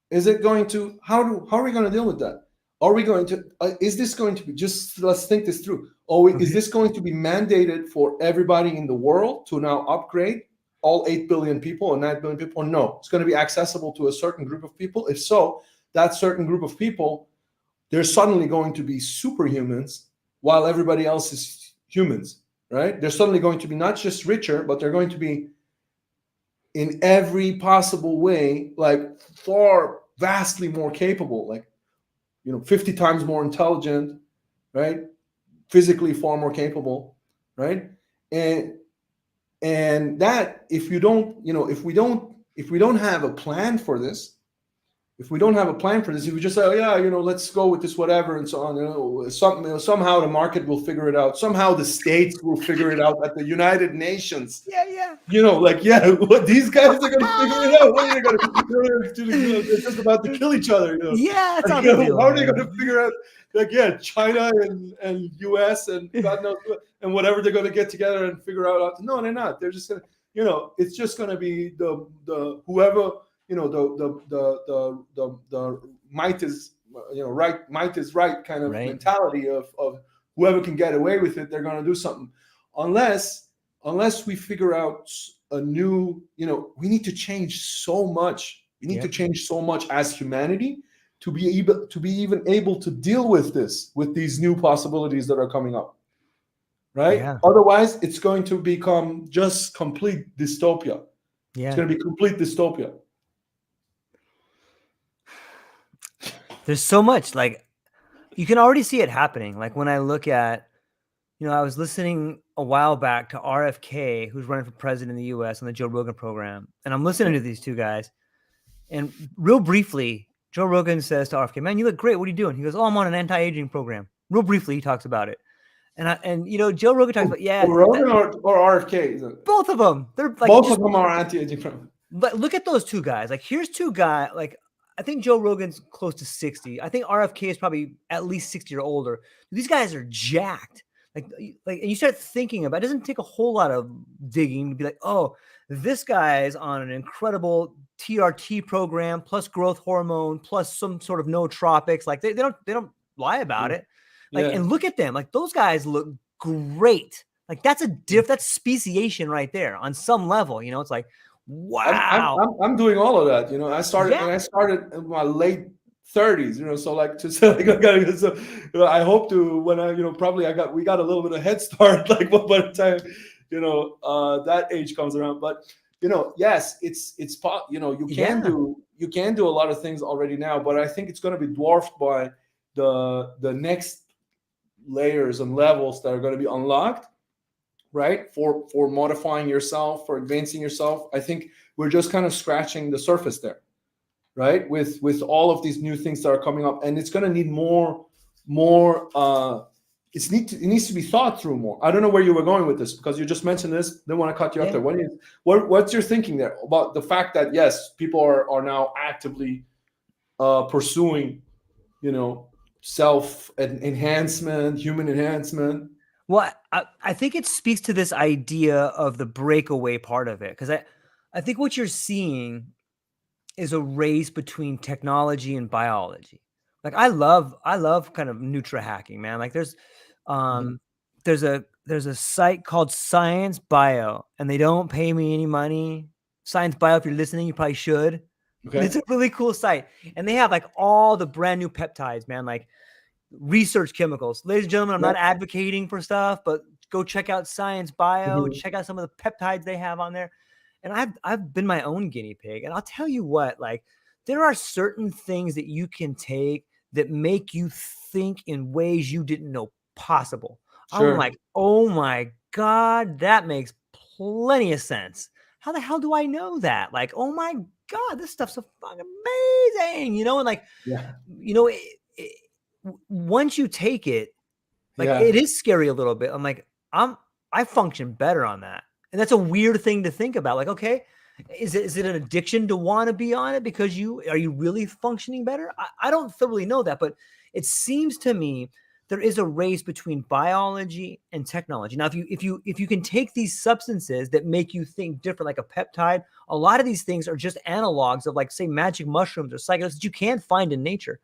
is it going to, how are we going to deal with that? Are we going to, is this going to be, let's think this through. Is this going to be mandated for everybody in the world to now upgrade, all 8 billion people or 9 billion people? No, it's going to be accessible to a certain group of people. If so, that certain group of people, they're suddenly going to be superhumans while everybody else is humans, right? They're suddenly going to be not just richer, but they're going to be in every possible way, like far vastly more capable, like 50 times more intelligent, right? Physically far more capable, right? And that, if we don't have a plan for this, if we just say, let's go with this, whatever, and so on, somehow the market will figure it out. Somehow the states will figure it out at the United Nations. What these guys are going to figure it out. What are they going to do? They're just about to kill each other. That's how how are they going to figure out? China and US and God knows what, and whatever they're going to get together and figure out. No, they're not. They're just going to, it's just going to be the whoever. The might is right, might is right kind of mentality of whoever can get away with it, they're going to do something, unless we figure out a new, we need to change so much. We need to change so much as humanity to be even able to deal with these new possibilities that are coming up, right? Otherwise, it's going to become just complete dystopia. It's going to be complete dystopia. There's so much, like, you can already see it happening. Like when I look at, I was listening a while back to RFK, who's running for president in the US on the Joe Rogan program. And I'm listening to these two guys. And real briefly, Joe Rogan says to RFK, "Man, you look great. What are you doing?" He goes, "Oh, I'm on an anti-aging program." Real briefly, he talks about it. And Joe Rogan talks about, Rogan or RFK? Both of them. They're like, both of them are anti-aging program. But look at those two guys. Like, here's two guys, like, I think Joe Rogan's close to 60. I think RFK is probably at least 60 or older. These guys are jacked. Like, and you start thinking about it. It doesn't take a whole lot of digging to be like, oh, this guy is on an incredible TRT program plus growth hormone plus some sort of nootropics. Like they don't lie about it. Like, and look at them. Like, those guys look great. Like, that's that's speciation right there on some level. It's like, wow. I'm doing all of that. I started in my late 30s, so like to say, like, so I hope to, when I, probably we got a little bit of head start, like by the time, that age comes around. But, yes, it's, you can do a lot of things already now, but I think it's going to be dwarfed by the next layers and levels that are going to be unlocked, right? For modifying yourself, for advancing yourself. I think we're just kind of scratching the surface there, right? With all of these new things that are coming up, and it's going to need more. It needs to be thought through more. I don't know where you were going with this, because you just mentioned this. Didn't want to cut you off there. What's your thinking there about the fact that, yes, people are now actively pursuing, self enhancement, human enhancement? Well, I think it speaks to this idea of the breakaway part of it, because I think what you're seeing is a race between technology and biology. Like I love kind of nutra hacking, man. Like there's a site called Science Bio, and they don't pay me any money. Science Bio, if you're listening, you probably should. Okay. It's a really cool site, and they have like all the brand new peptides, man. Like research chemicals. Ladies and gentlemen, I'm not advocating for stuff, but go check out Science Bio. Check out some of the peptides they have on there. And I've been my own guinea pig. And I'll tell you what, like there are certain things that you can take that make you think in ways you didn't know possible. Sure. I'm like, oh my God, that makes plenty of sense. How the hell do I know that? Like, oh my God, this stuff's so fucking amazing, and like, once you take it, like it is scary a little bit. I'm like, I function better on that. And that's a weird thing to think about. Like, okay, is it an addiction to want to be on it because are you really functioning better? I don't thoroughly know that, but it seems to me there is a race between biology and technology. Now, if you can take these substances that make you think different, like a peptide, a lot of these things are just analogs of, like, say, magic mushrooms or psychedelics that you can't find in nature.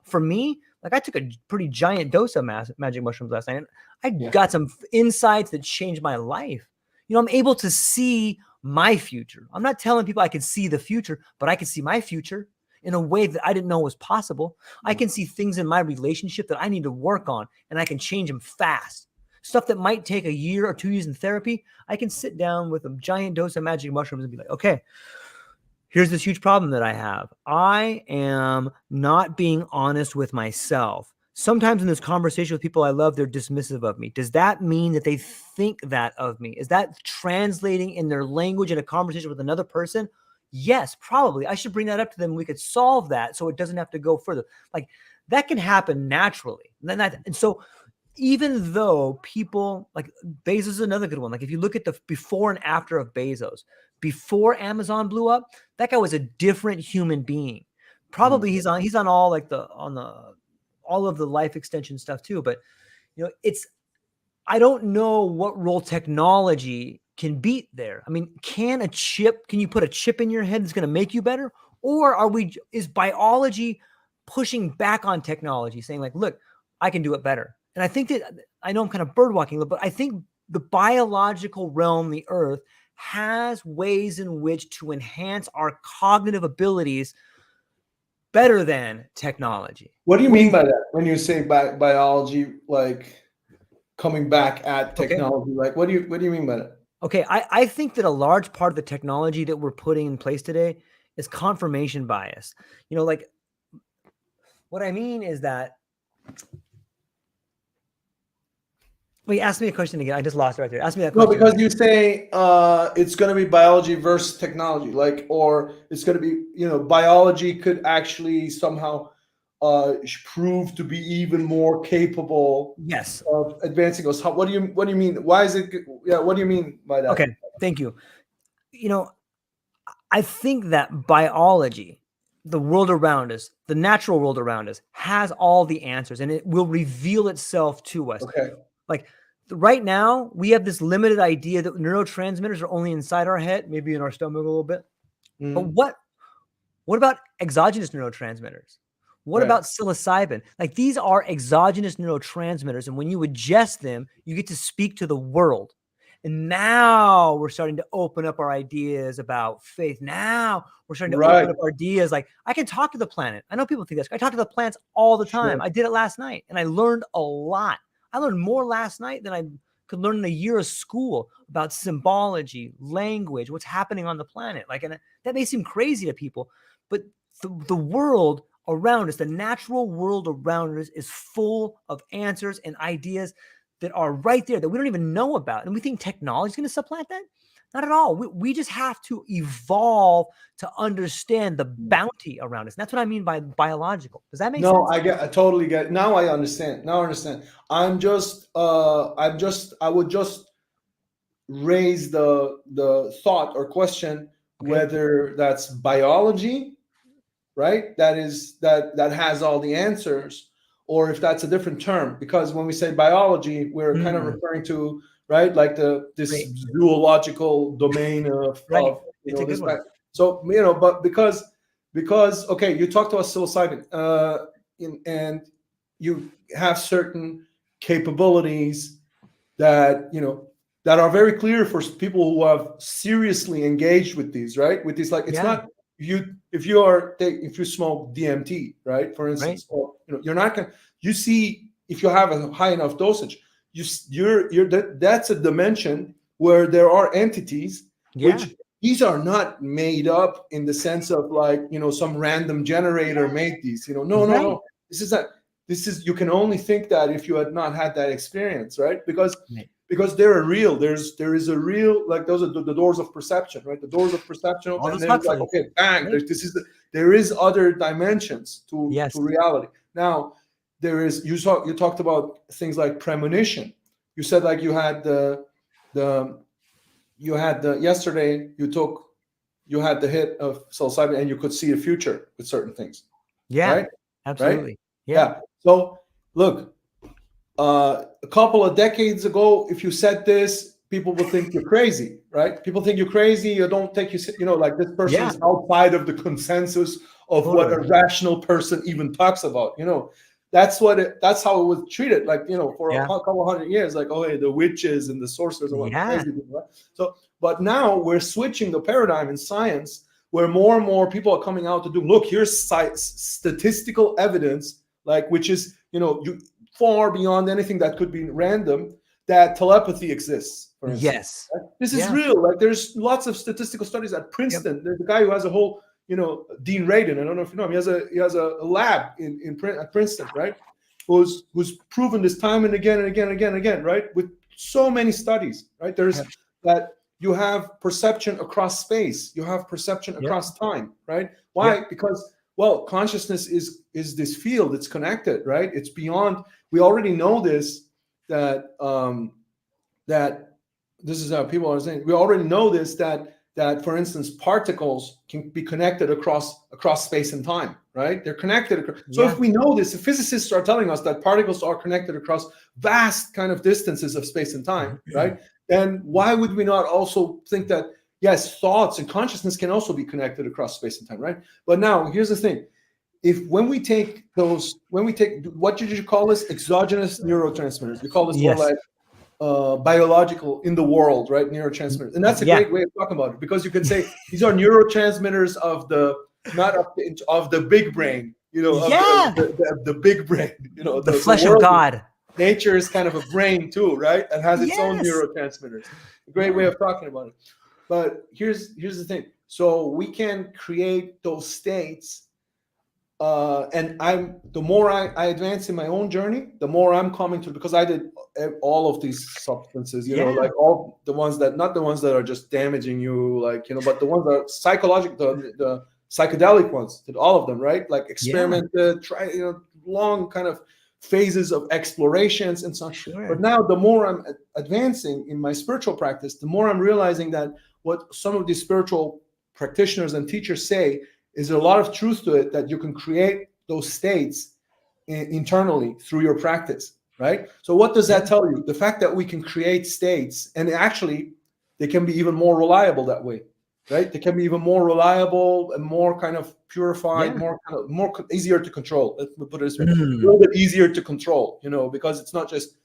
For me, like I took a pretty giant dose of magic mushrooms last night, and I got some insights that changed my life. I'm able to see my future. I'm not telling people I can see the future, but I can see my future in a way that I didn't know was possible. I can see things in my relationship that I need to work on, and I can change them fast. Stuff that might take a year or 2 years in therapy, I can sit down with a giant dose of magic mushrooms and be like, okay, here's this huge problem that I have. I am not being honest with myself. Sometimes in this conversation with people I love, they're dismissive of me. Does that mean that they think that of me? Is that translating in their language in a conversation with another person? Yes, probably. I should bring that up to them. We could solve that so it doesn't have to go further. Like that can happen naturally. And so even though people, like Bezos is another good one. Like if you look at the before and after of Bezos, before Amazon blew up, that guy was a different human being. Probably he's on all like all of the life extension stuff too. But I don't know what role technology can beat there. I mean, can you put a chip in your head that's going to make you better? Or is biology pushing back on technology, saying like, look, I can do it better? And I think that, I know I'm kind of bird walking, but I think the biological realm, the earth, has ways in which to enhance our cognitive abilities better than technology. What do you mean by that? When you say biology, like coming back at technology, like what do you mean by that? Okay, I think that a large part of the technology that we're putting in place today is confirmation bias. Like what I mean is that. Wait, ask me a question again. I just lost it right there. Ask me that question. No, because you say it's going to be biology versus technology, or it's going to be, biology could actually somehow prove to be even more capable. Yes. Of advancing us. What do you mean? Why is it? Yeah. What do you mean by that? Okay. Thank you. I think that biology, the world around us, the natural world around us, has all the answers, and it will reveal itself to us. Okay. Like right now, we have this limited idea that neurotransmitters are only inside our head, maybe in our stomach a little bit. Mm. But what about exogenous neurotransmitters? What about psilocybin? Like these are exogenous neurotransmitters, and when you ingest them, you get to speak to the world. And now we're starting to open up our ideas about faith. Now we're starting to Right. open up our ideas. Like, I can talk to the planet. I know people think this. I talk to the plants all the time. Sure. I did it last night and I learned a lot. I learned more last night than I could learn in a year of school about symbology, language, what's happening on the planet. Like, and that may seem crazy to people, but the world around us, the natural world around us, is full of answers and ideas that are right there that we don't even know about. And we think technology is going to supplant that. Not at all. We just have to evolve to understand the bounty around us. And that's what I mean by biological. Does that make sense? No, I totally get it. Now I understand. I would just raise the thought or question whether that's biology, right? That has all the answers, or if that's a different term. Because when we say biology, we're kind of referring to, right, like this zoological domain of It's a good one. So, but because okay, you talked about psilocybin, and you have certain capabilities that that are very clear for people who have seriously engaged with these, right? With these, like, it's not if you smoke DMT, right, for instance, or you're not gonna, you see, if you have a high enough dosage, that's a dimension where there are entities which these are not made up in the sense of like, some random generator made these, no. This is, you can only think that if you had not had that experience, right? Because they're real. There is a real, like, those are the doors of perception, right? The doors of perception. And then it's like, okay, bang, there is other dimensions to reality. Now, there is, you talked about things like premonition. You said, like, yesterday you had the hit of psilocybin and you could see a future with certain things. Right? Absolutely. Right? Yeah. So look, a couple of decades ago, if you said this, people would think you're crazy, right? People think you're crazy. You don't take like, this person is outside of the consensus of what a rational person even talks about. That's how it was treated. Like, for a couple hundred years, like, oh, hey, the witches and the sorcerers are crazy people, right? So, but now we're switching the paradigm in science, where more and more people are coming out to do, look, here's statistical evidence, like, which is, far beyond anything that could be random, that telepathy exists, for instance. Yes. Right? This is real. Like, there's lots of statistical studies at Princeton. There's a guy who has a whole, Dean Radin, I don't know if you know him, he has a lab at Princeton, right? Who's proven this time and again and again and again and again, right? With so many studies, right? There's that you have perception across space, you have perception across time, right? Why? Because, well, consciousness is this field. It's connected, right? It's beyond. We already know this, that this is how people are saying. We already know this, that for instance, particles can be connected across space and time, right? They're connected. So if we know this, if physicists are telling us that particles are connected across vast kind of distances of space and time, right? Then why would we not also think that, yes, thoughts and consciousness can also be connected across space and time, right? But now, here's the thing. When we take, what did you call this? Exogenous neurotransmitters. You call this more like biological in the world, right? Neurotransmitters. And that's a great way of talking about it, because you could say these are neurotransmitters of the big brain, the big brain, the flesh of God. Nature is kind of a brain too, right? And has its own neurotransmitters. A great way of talking about it. But here's the thing. So we can create those states, and the more I advance in my own journey, the more I'm coming to, because I did all of these substances, like all the ones that, not the ones that are just damaging you, like, but the ones that are psychological, the psychedelic ones, did all of them, right? Like experimented, try, long kind of phases of explorations and so on. But now the more I'm advancing in my spiritual practice, the more I'm realizing that what some of these spiritual practitioners and teachers say is a lot of truth to it, that you can create those states internally through your practice, right? So what does that tell you? The fact that we can create states, and actually they can be even more reliable that way, right? They can be even more reliable and more kind of purified, more easier to control. Let's put it this way, a little bit easier to control, because it's not just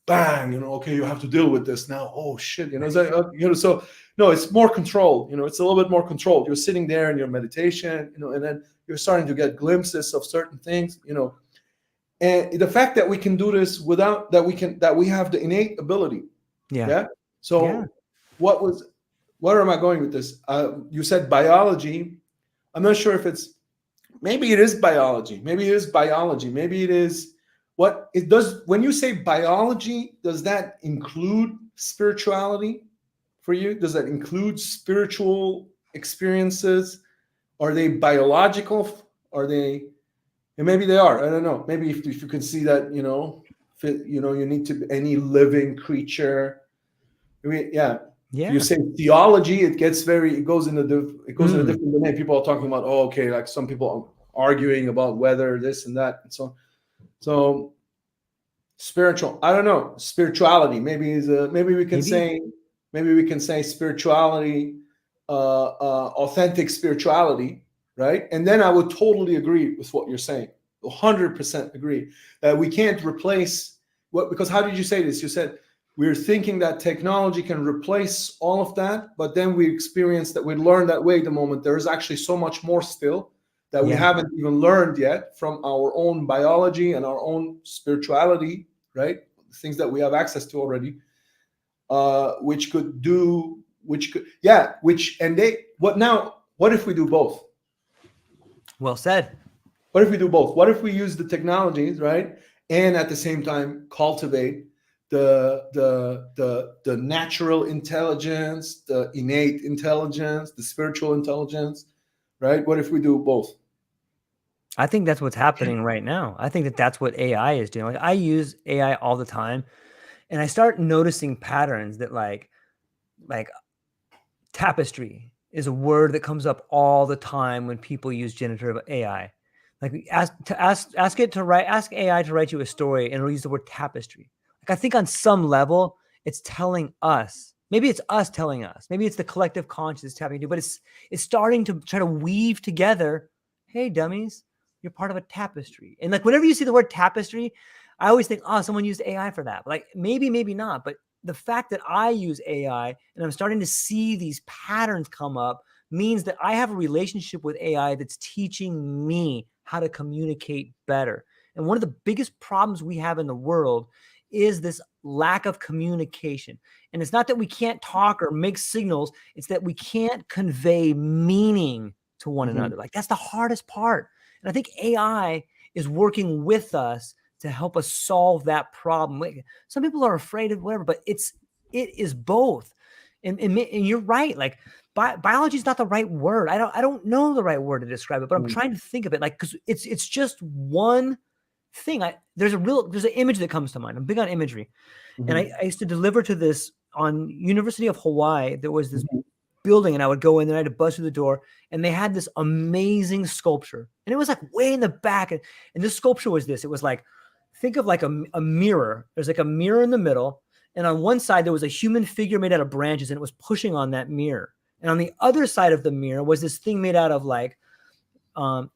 bang, okay, you have to deal with this now. Oh shit, so no, it's more controlled. It's a little bit more controlled. You're sitting there in your meditation, and then you're starting to get glimpses of certain things, and the fact that we can do this without that we have the innate ability. Yeah. So where am I going with this? You said biology. I'm not sure if maybe it is biology. Maybe it is what it does. When you say biology, does that include spirituality for you? Does that include spiritual experiences? Are they biological? Are they? And maybe they are. I don't know. Maybe if you can see that, you need to be any living creature. I mean, yeah. Yeah. If you say theology, it goes in a different domain. People are talking about, okay, like some people are arguing about whether this and that and so on. So spiritual, I don't know. Spirituality, maybe we can say spirituality, authentic spirituality, right? And then I would totally agree with what you're saying. 100% agree that we can't replace because how did you say this? You said we're thinking that technology can replace all of that, but then we learn that wait a moment, there is actually so much more still that we haven't even learned yet from our own biology and our own spirituality, right? Things that we have access to already, what if we do both? Well said. What if we do both? What if we use the technologies, right? And at the same time cultivate the natural intelligence, the innate intelligence, the spiritual intelligence, right? What if we do both? I think that's what's happening right now. I think that's what AI is doing. Like I use AI all the time, and I start noticing patterns that like tapestry is a word that comes up all the time when people use generative AI. Like ask AI to write you a story, and it'll use the word tapestry. Like I think on some level, it's telling us. Maybe it's us telling us. Maybe it's the collective conscious tapping into. But it's starting to try to weave together. Hey, dummies, you're part of a tapestry. And like whenever you see the word tapestry, I always think, oh, someone used AI for that. But like maybe not. But the fact that I use AI and I'm starting to see these patterns come up means that I have a relationship with AI that's teaching me how to communicate better. And one of the biggest problems we have in the world is this lack of communication. And it's not that we can't talk or make signals, it's that we can't convey meaning to one another. Like that's the hardest part. And I think AI is working with us to help us solve that problem. Like, some people are afraid of whatever, but it is both. And you're right. Like biology is not the right word. I don't know the right word to describe it, but I'm trying to think of it like, because it's just one thing. There's an image that comes to mind. I'm big on imagery. And I used to deliver to this on University of Hawaii. There was this building, and I would go in there, I had to buzz through the door, and they had this amazing sculpture. And it was like way in the back. And this sculpture was this. It was like, think of like a mirror. There's like a mirror in the middle. And on one side, there was a human figure made out of branches, and it was pushing on that mirror. And on the other side of the mirror was this thing made out of like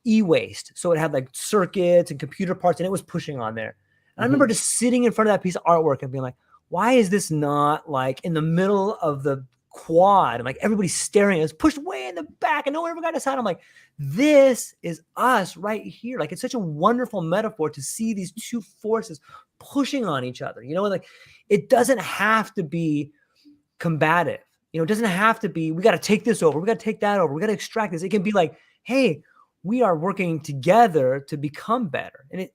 e-waste. So it had like circuits and computer parts, and it was pushing on there. And I remember just sitting in front of that piece of artwork and being like, why is this not like in the middle of the quad? And like everybody's staring. It's pushed way in the back and no one ever got a sound. I'm like, this is us right here. Like it's such a wonderful metaphor to see these two forces pushing on each other. Like it doesn't have to be combative. It doesn't have to be, we got to take this over. We got to take that over. We got to extract this. It can be like, hey, we are working together to become better. And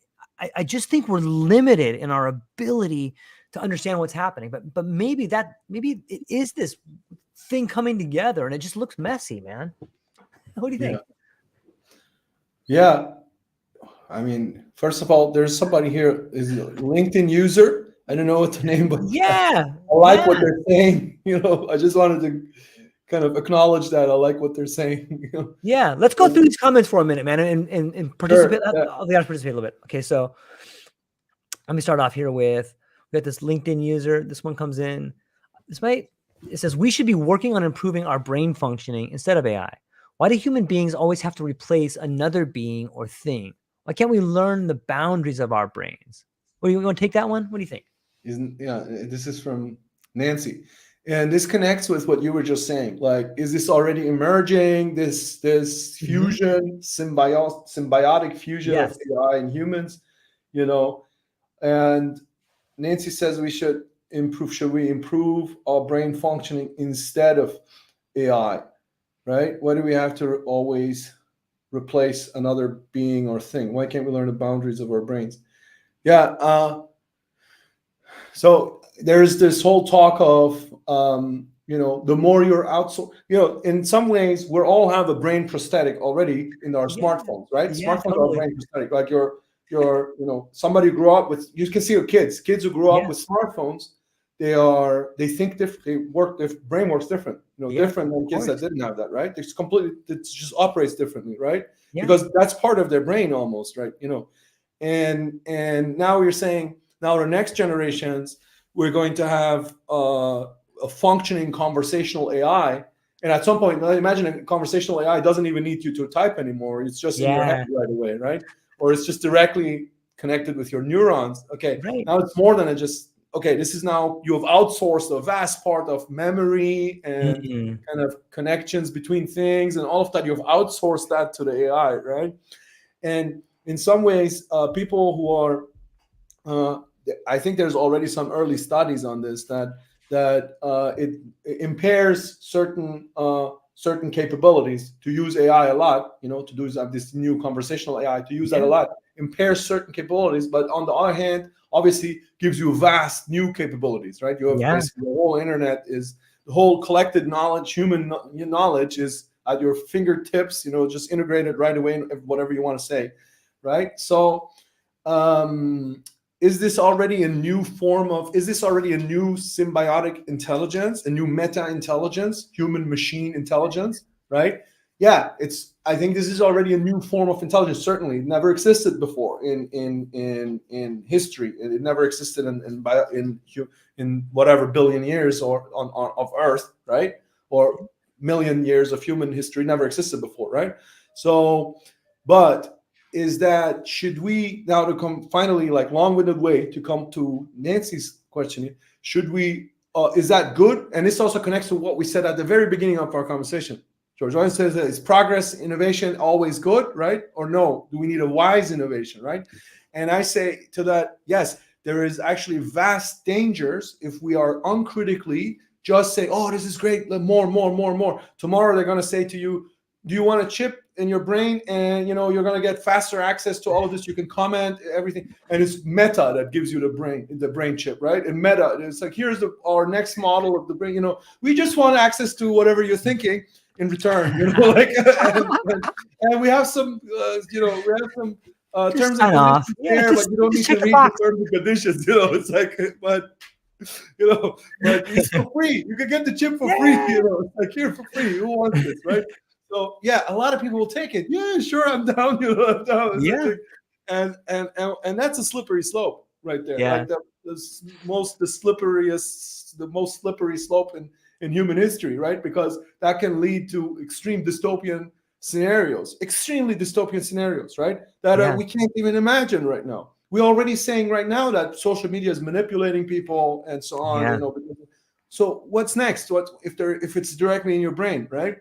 I just think we're limited in our ability to understand what's happening. But maybe it is this thing coming together, and it just looks messy, man. What do you think? Yeah. I mean, first of all, there's somebody here is a LinkedIn user. I don't know what the name, but I like what they're saying. I just wanted to kind of acknowledge that. I like what they're saying. Yeah, let's go through these comments for a minute, man, and participate. Sure, yeah. We got to participate a little bit. Okay, so let me start off here with, we got this LinkedIn user. This one comes in. It says, we should be working on improving our brain functioning instead of AI. Why do human beings always have to replace another being or thing? Why can't we learn the boundaries of our brains? You want to take that one? What do you think? Isn't yeah? This is from Nancy, and this connects with what you were just saying. Like, is this already emerging? This Mhm. fusion, symbiotic fusion of Yes. AI and humans, you know? And Nancy says we should improve. Should we improve our brain functioning instead of AI? Right? Why do we have to always replace another being or thing? Why can't we learn the boundaries of our brains? Yeah. So there's this whole talk of the more you're outsourced, in some ways we all have a brain prosthetic already in our Yeah. smartphones, right? Yeah, Smartphones are totally. brain prosthetic. Like somebody grew up with, you can see your kids who grew up Yeah. with smartphones. They think different, brain works different, Yeah, different than of kids that course. didn't have that, right? It just operates differently, right? Yeah. Because that's part of their brain almost, right? And now you're saying, now the next generations, we're going to have a functioning conversational AI. And at some point, imagine a conversational AI doesn't even need you to type anymore. It's just in your head Yeah. right away, right? Or it's just directly connected with your neurons. Okay, Right. now it's more than this is now, you have outsourced a vast part of memory and Mhm. kind of connections between things and all of that. You've outsourced that to the AI, right? And in some ways, people who are, I think there's already some early studies on this, that it impairs certain capabilities to use AI a lot. To do this new conversational AI, to use that a Yeah. lot, impairs certain capabilities. But on the other hand, obviously gives you vast new capabilities, right? You have Yeah. basically the whole internet, is the whole collected knowledge, human knowledge is at your fingertips. Just integrated right away in whatever you want to say, right? So um, is this already a new symbiotic intelligence, a new meta intelligence, human machine intelligence, right? Yeah, I think this is already a new form of intelligence. Certainly it never existed before in history. It never existed in whatever billion years or on of earth, right? Or million years of human history, never existed before, right? So, but is that, should we now, to come finally, like, long-winded way to come to Nancy's question, should we, is that good? And this also connects to what we said at the very beginning of our conversation. George Owen says that, is progress, innovation always good, right? Or no, do we need a wise innovation, right? And I say to that, yes, there is actually vast dangers if we are uncritically just say, oh, this is great, more, more, more, more. Tomorrow they're going to say to you, do you want a chip in your brain, and you're going to get faster access to all of this, you can comment everything, and it's Meta that gives you the brain chip, right? And Meta, it's like, here's our next model of the brain. We just want access to whatever you're thinking in return, like, and we have some Just terms and sign off. conditions Yeah, there, but you don't just need to check the read the box. terms and conditions. It's like, but it's for free. You can get the chip for free. Yeah. It's like, here for free. Who wants this, right? So yeah, a lot of people will take it. Yeah, sure, I'm down. I'm down. It's Yeah. like, and that's a slippery slope right there. Yeah. Like the most slippery slope in human history, right? Because that can lead to extremely dystopian scenarios, right? That Yeah. we can't even imagine right now. We're already saying right now that social media is manipulating people and so on. Yeah. So what's next? What if it's directly in your brain, right?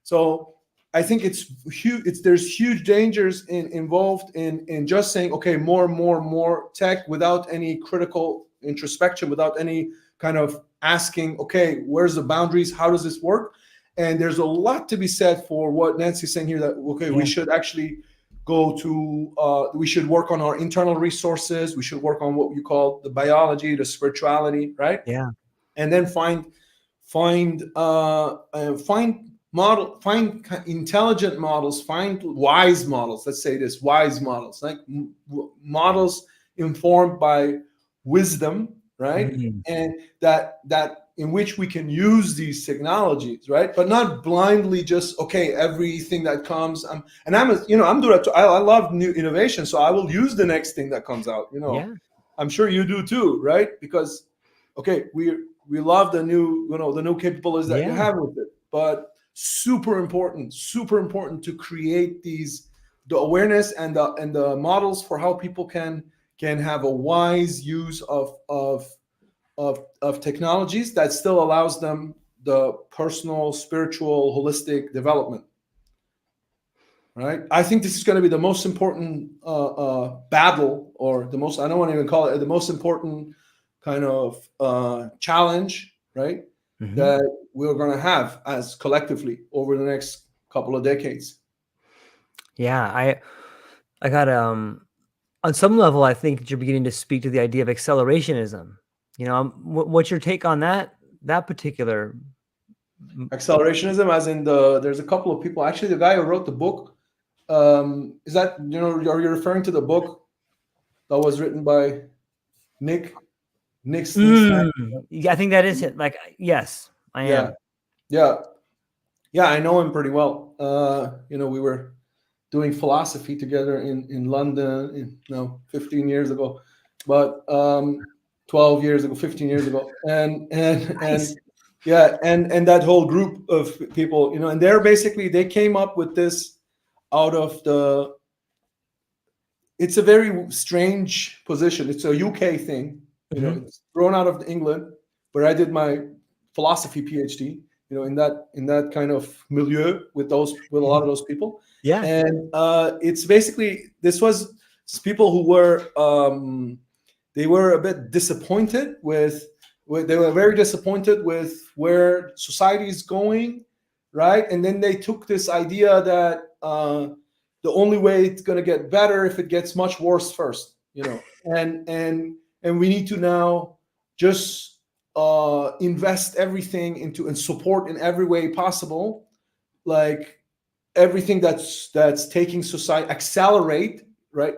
So I think it's huge. There's huge dangers involved in just saying, okay, more tech without any critical introspection, without any kind of asking, okay, where's the boundaries? How does this work? And there's a lot to be said for what Nancy's saying here, that okay, we Yeah. should actually we should work on our internal resources. We should work on what you call the biology, the spirituality, right? Yeah. And then find intelligent models, find wise models. Let's say this: wise models, like models informed by wisdom, right? Mhm. And that in which we can use these technologies, right? But not blindly just, okay, everything that comes. And I'm doing that too. I love new innovation, so I will use the next thing that comes out. Yeah. I'm sure you do too, right? Because okay, we love the new capabilities that you Yeah. have with it, but super important to create the awareness and the models for how people can have a wise use of of technologies that still allows them the personal, spiritual, holistic development. Right? I think this is going to be the most important battle, or the most, I don't want to even call it, the most important kind of challenge, right? Mhm. That we're going to have as collectively over the next couple of decades. Yeah, I got on some level, I think you're beginning to speak to the idea of accelerationism. You know, what's your take on that particular? Accelerationism, as in there's a couple of people. Actually, the guy who wrote the book, is that, you know, are you referring to the book that was written by Nick Stang? Yeah, I think that is it. Like, yes, I Yeah, am. yeah, yeah. I know him pretty well. You know, we were doing philosophy together in London, 15 years ago, but 12 years ago, 15 years ago, and Nice. yeah, and that whole group of people, you know, and they're basically, they came up with this out of the. It's a very strange position. It's a UK thing, you know. Mhm. It's grown out of England, where I did my philosophy PhD. You know, in that kind of milieu with a lot of those people. Yeah. And it's basically, this was people who were they were a bit disappointed they were very disappointed with where society is going, right? And then they took this idea that the only way it's going to get better if it gets much worse first, you know. And we need to now just invest everything into and support in every way possible, like everything that's taking society, accelerate Right.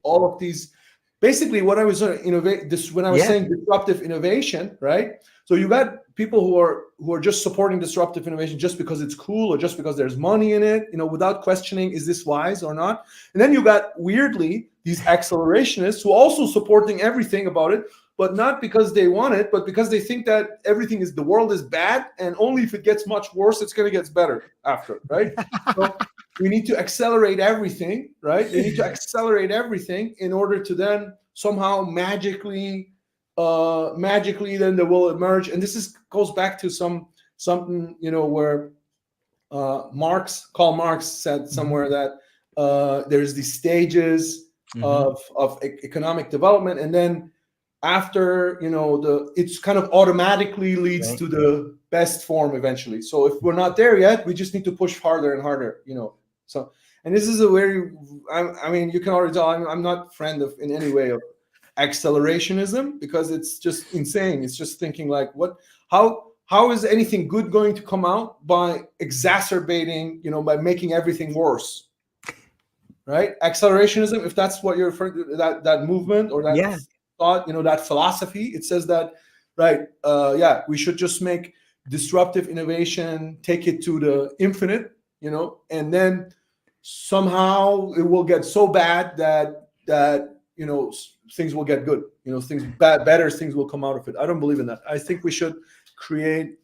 all of these. Basically, what I was innovate this when I was Yeah. saying disruptive innovation, right? So you got people who are just supporting disruptive innovation just because it's cool, or just because there's money in it, you know, without questioning, is this wise or not? And then you got, weirdly, these accelerationists who are also supporting everything about it, but not because they want it, but because they think that the world is bad, and only if it gets much worse, it's going to get better after, right? So we need to accelerate everything, right? They need to accelerate everything in order to then somehow magically then they will emerge. And this goes back to something, you know, where Karl Marx said somewhere that there's these stages of economic development, and then after, you know, it's kind of automatically leads Right. to the best form eventually. So if we're not there yet, we just need to push harder and harder, you know. So, and this is a very, I mean, you can already tell I'm not friend of in any way of accelerationism, because it's just insane. It's just thinking like, how is anything good going to come out by exacerbating, you know, by making everything worse, right? Accelerationism, if that's what you're referring to, that movement or that Yeah. thought, you know, that philosophy, it says that, right? Yeah, we should just make disruptive innovation, take it to the infinite, you know, and then somehow it will get so bad that you know, things will get good, you know, better things will come out of it. I don't believe in that. I think we should create,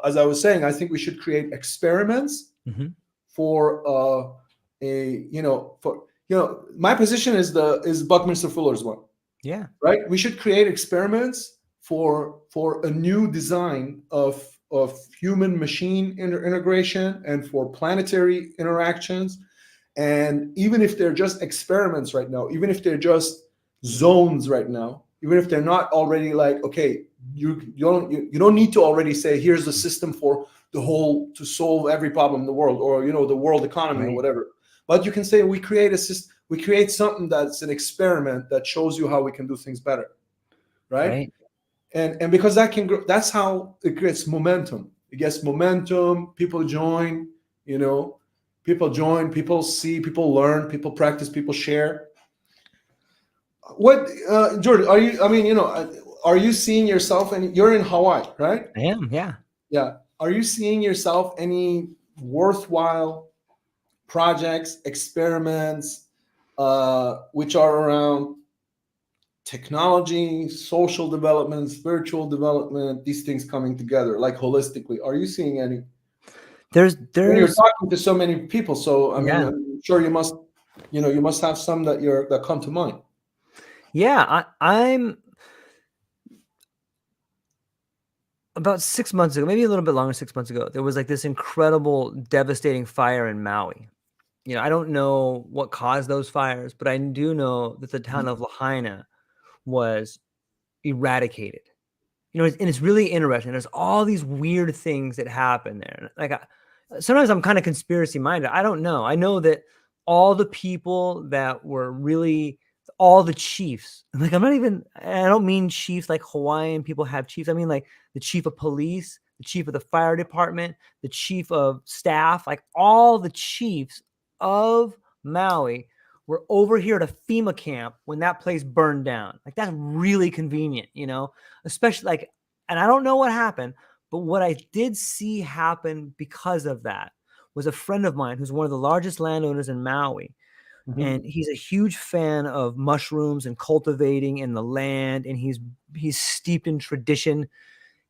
as I was saying, I think we should create experiments for my position is Buckminster Fuller's one. Yeah. Right. We should create experiments for a new design of human machine integration, and for planetary interactions. And even if they're just experiments right now, even if they're just zones right now, even if they're not already like, okay, you don't need to already say, here's the system for the whole, to solve every problem in the world, or, you know, the world economy, or whatever. But you can say we create a system, we create something that's an experiment that shows you how we can do things better, right? And because that can grow, that's how it gets momentum. It gets momentum. People join, you know. People join, people see, people learn, people practice, people share. What, Jordan, are you, I mean, you know, are you seeing yourself, and you're in Hawaii, right? I am. Yeah. Yeah. Are you seeing yourself any worthwhile projects, experiments, which are around technology, social development, spiritual development, these things coming together, like holistically? Are you seeing any? There's When you're talking to so many people, so I mean, Yeah. I'm sure you must have some that come to mind. Yeah, I'm about 6 months ago, maybe a little bit longer, 6 months ago, there was like this incredible, devastating fire in Maui. I don't know what caused those fires, but I do know that the town of Lahaina was eradicated. And it's really interesting. There's all these weird things that happen there. Like sometimes I'm kind of conspiracy minded. I don't know. I know that all the people that were really all the chiefs, like I don't mean chiefs like Hawaiian people have chiefs. I mean like the chief of police, the chief of the fire department, the chief of staff, like all the chiefs of Maui were over here at a FEMA camp when that place burned down. Like that's really convenient, especially like, and I don't know what happened, but what I did see happen because of that was a friend of mine who's one of the largest landowners in Maui. And he's a huge fan of mushrooms and cultivating in the land. And he's steeped in tradition.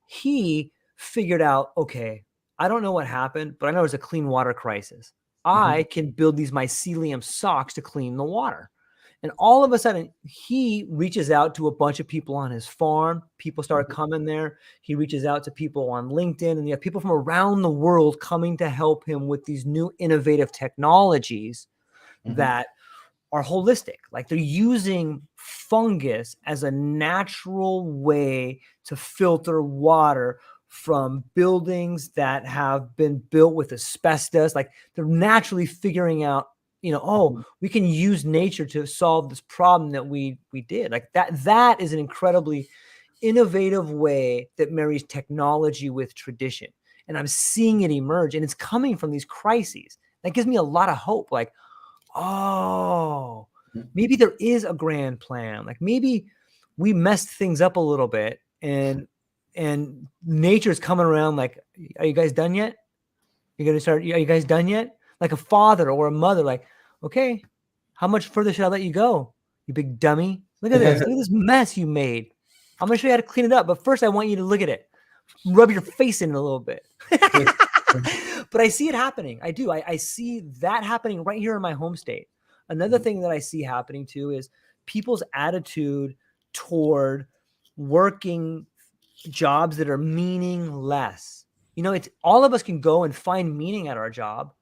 He figured out, okay, I don't know what happened, but I know there's a clean water crisis. I can build these mycelium socks to clean the water. And all of a sudden, he reaches out to a bunch of people on his farm. People start coming there. He reaches out to people on LinkedIn, and you have people from around the world coming to help him with these new innovative technologies that are holistic. Like they're using fungus as a natural way to filter water from buildings that have been built with asbestos. Like they're naturally figuring out, we can use nature to solve this problem that we did. Like that is an incredibly innovative way that marries technology with tradition. And I'm seeing it emerge, and it's coming from these crises. That gives me a lot of hope. Like, oh, maybe there is a grand plan. Like maybe we messed things up a little bit, and nature's coming around like, are you guys done yet? Are you guys done yet? Like a father or a mother, like, okay, how much further should I let you go? You big dummy. Look at this. Look at this mess you made. I'm going to show you how to clean it up. But first I want you to look at it. Rub your face in it a little bit. But I see it happening. I do. I see that happening right here in my home state. Another thing that I see happening too is people's attitude toward working jobs that are meaningless. It's all of us can go and find meaning at our job,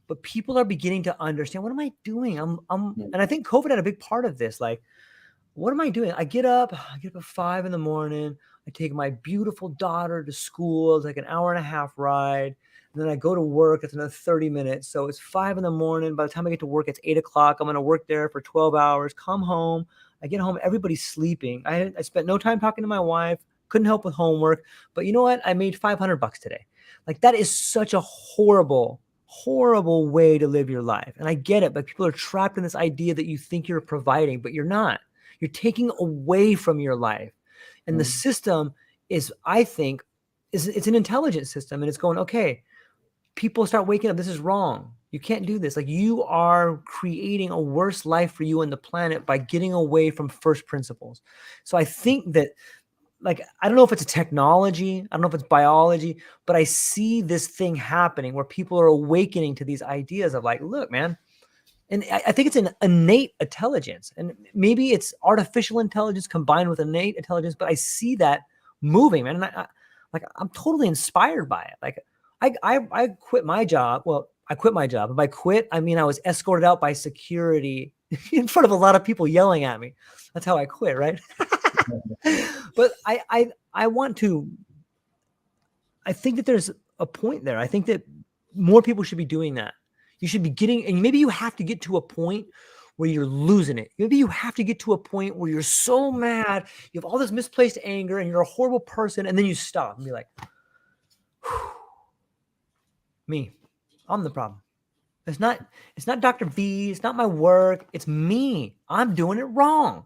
but people are beginning to understand, what am I doing? And I think COVID had a big part of this. Like, what am I doing? I get up at 5 a.m. I take my beautiful daughter to school. It's like an hour and a half ride. And then I go to work. It's another 30 minutes. So it's 5 a.m. By the time I get to work, it's 8 o'clock. I'm going to work there for 12 hours, come home. I get home, everybody's sleeping. I spent no time talking to my wife, couldn't help with homework. But you know what? I made $500 today. Like that is such a horrible, horrible way to live your life. And I get it, but people are trapped in this idea that you think you're providing, but you're not. You're taking away from your life. And the system is, I think, it's an intelligent system. And it's going, okay, people start waking up. This is wrong. You can't do this. Like you are creating a worse life for you and the planet by getting away from first principles. So I think that, like, I don't know if it's a technology, I don't know if it's biology, but I see this thing happening where people are awakening to these ideas of like, look, man. And I think it's an innate intelligence, and maybe it's artificial intelligence combined with innate intelligence, but I see that moving, man. And I'm totally inspired by it. Like I quit my job. Well, I quit my job. If I quit, I mean, I was escorted out by security in front of a lot of people yelling at me. That's how I quit. Right. But I think that there's a point there. I think that more people should be doing that. You should be getting, and maybe you have to get to a point where you're losing it. Maybe you have to get to a point where you're so mad, you have all this misplaced anger and you're a horrible person. And then you stop and be like, me, I'm the problem. It's not Dr. V. It's not my work. It's me. I'm doing it wrong.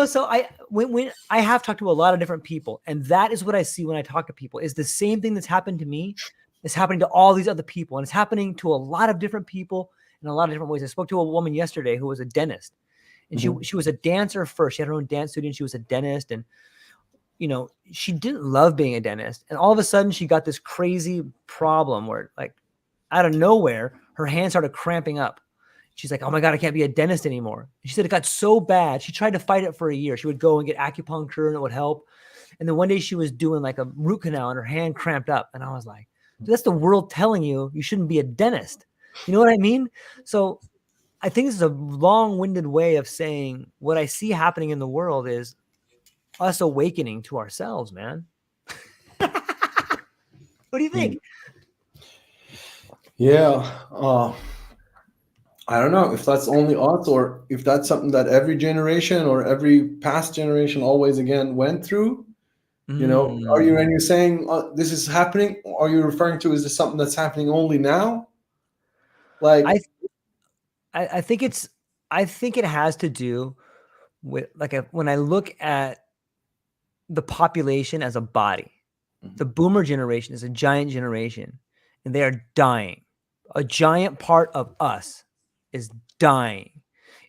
So when I have talked to a lot of different people, and that is what I see when I talk to people, is the same thing that's happened to me is happening to all these other people. And it's happening to a lot of different people in a lot of different ways. I spoke to a woman yesterday who was a dentist, and she was a dancer first. She had her own dance studio and she was a dentist. And, she didn't love being a dentist. And all of a sudden she got this crazy problem where, like, out of nowhere, her hand started cramping up. She's like, oh my God, I can't be a dentist anymore. She said it got so bad. She tried to fight it for a year. She would go and get acupuncture and it would help. And then one day she was doing like a root canal and her hand cramped up. And I was like, that's the world telling you shouldn't be a dentist. You know what I mean? So I think this is a long-winded way of saying what I see happening in the world is us awakening to ourselves, man. What do you think? Yeah. I don't know if that's only us or if that's something that every generation or every past generation always again went through. You know, are you, when you're saying this is happening, are you referring to, is this something that's happening only now? Like, I think it has to do with when I look at the population as a body, the boomer generation is a giant generation and they are dying. A giant part of us is dying.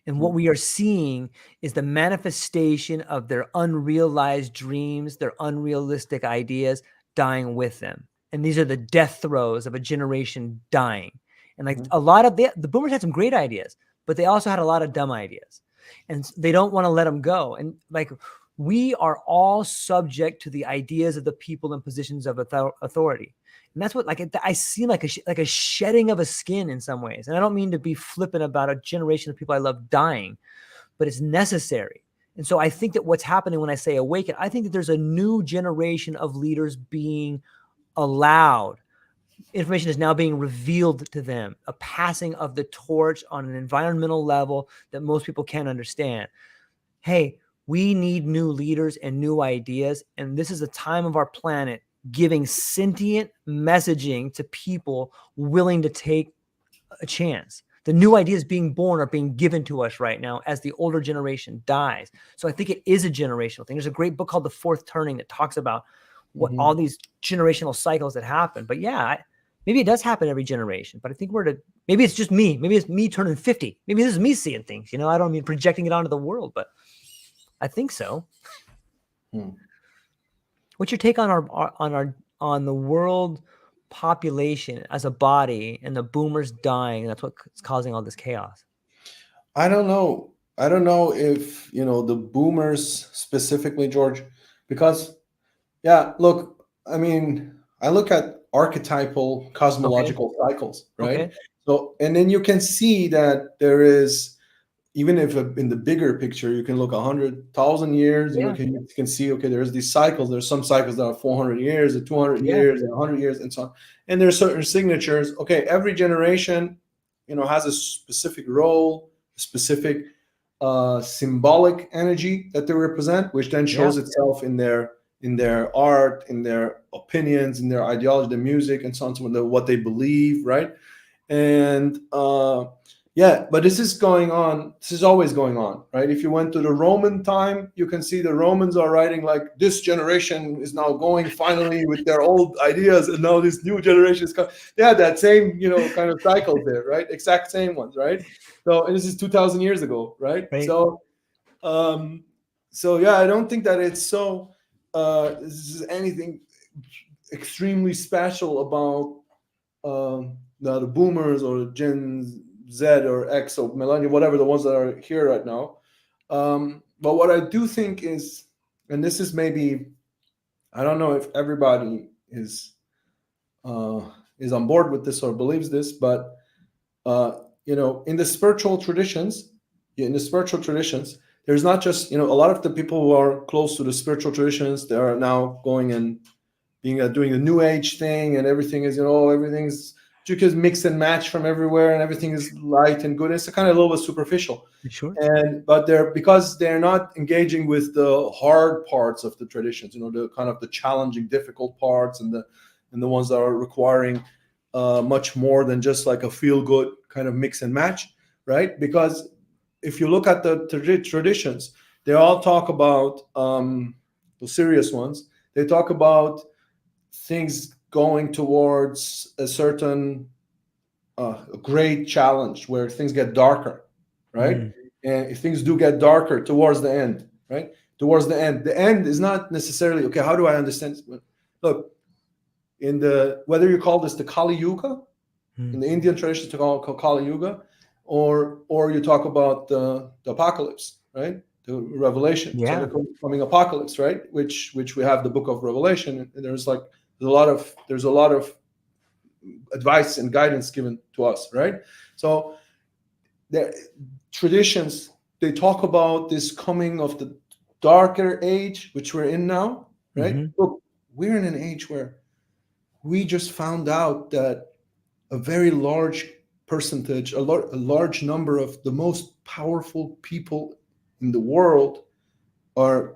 And what we are seeing is the manifestation of their unrealized dreams, their unrealistic ideas dying with them. And these are the death throes of a generation dying. And like a lot of the boomers had some great ideas, but they also had a lot of dumb ideas. And they don't want to let them go. And like we are all subject to the ideas of the people in positions of authority. And that's what I see like a shedding of a skin in some ways. And I don't mean to be flippant about a generation of people I love dying, but it's necessary. And so I think that what's happening when I say awaken, I think that there's a new generation of leaders being allowed. Information is now being revealed to them, a passing of the torch on an environmental level that most people can't understand. Hey, we need new leaders and new ideas. And this is the time of our planet giving sentient messaging to people willing to take a chance. The new ideas being born are being given to us right now as the older generation dies. So I think it is a generational thing. There's a great book called The Fourth Turning that talks about what all these generational cycles that happen. But yeah, maybe it does happen every generation, but I think maybe it's just me. Maybe it's me turning 50. Maybe this is me seeing things, I don't mean projecting it onto the world, but I think so. What's your take on the world population as a body and the boomers dying? That's what's causing all this chaos. I don't know if, the boomers specifically, George, because look, I mean, I look at archetypal cosmological cycles, right? Okay. So, and then you can see that there is, even if in the bigger picture, you can look 100,000 years, you can see, okay, there's these cycles. There's some cycles that are 400 years, or 200 years, and 100 years, and so on. And there's certain signatures. Okay, every generation, has a specific role, a specific symbolic energy that they represent, which then shows itself in their art, in their opinions, in their ideology, their music, and so on, so on, what they believe, right? And but this is going on. This is always going on, right? If you went to the Roman time, you can see the Romans are writing like, this generation is now going finally with their old ideas, and now this new generation is coming. They had that same, kind of cycle there, right? Exact same ones, right? So, and this is 2,000 years ago, right? So, I don't think that it's so. This is anything extremely special about the boomers or Gen Z or X or millennial, whatever, the ones that are here right now. But what I do think is, and this is maybe, I don't know if everybody is on board with this or believes this, but in the spiritual traditions, there's not just, a lot of the people who are close to the spiritual traditions, they are now going and doing the new age thing, and everything is, everything's, you can mix and match from everywhere, and everything is light and good. It's kind of a little bit superficial. Sure. But because they're not engaging with the hard parts of the traditions, the kind of the challenging, difficult parts, and the ones that are requiring much more than just like a feel good kind of mix and match, right? Because if you look at the traditions, they all talk about the serious ones. They talk about things going towards a certain great challenge where things get darker, right? And if things do get darker towards the end, right? Towards the end is not necessarily, okay, how do I understand? Look, whether you call this the Kali Yuga, in the Indian tradition, to call Kali Yuga, or you talk about the apocalypse, right? the Revelation, Yeah. so the coming apocalypse, right? Which we have the book of Revelation, and there's a lot of advice and guidance given to us, right? So the traditions, they talk about this coming of the darker age, which we're in now, right? Look, we're in an age where we just found out that a very large percentage, a large number of the most powerful people in the world are,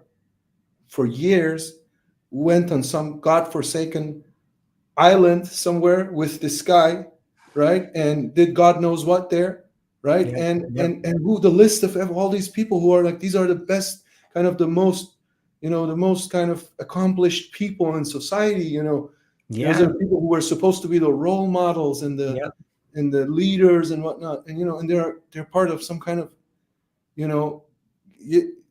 for years, went on some godforsaken island somewhere with this guy, right? And did God knows what there, right? Yep. And who the list of all these people who are like, these are the best, kind of the most, the most kind of accomplished people in society, Those are people who were supposed to be the role models and the leaders and whatnot, and they're part of some kind of,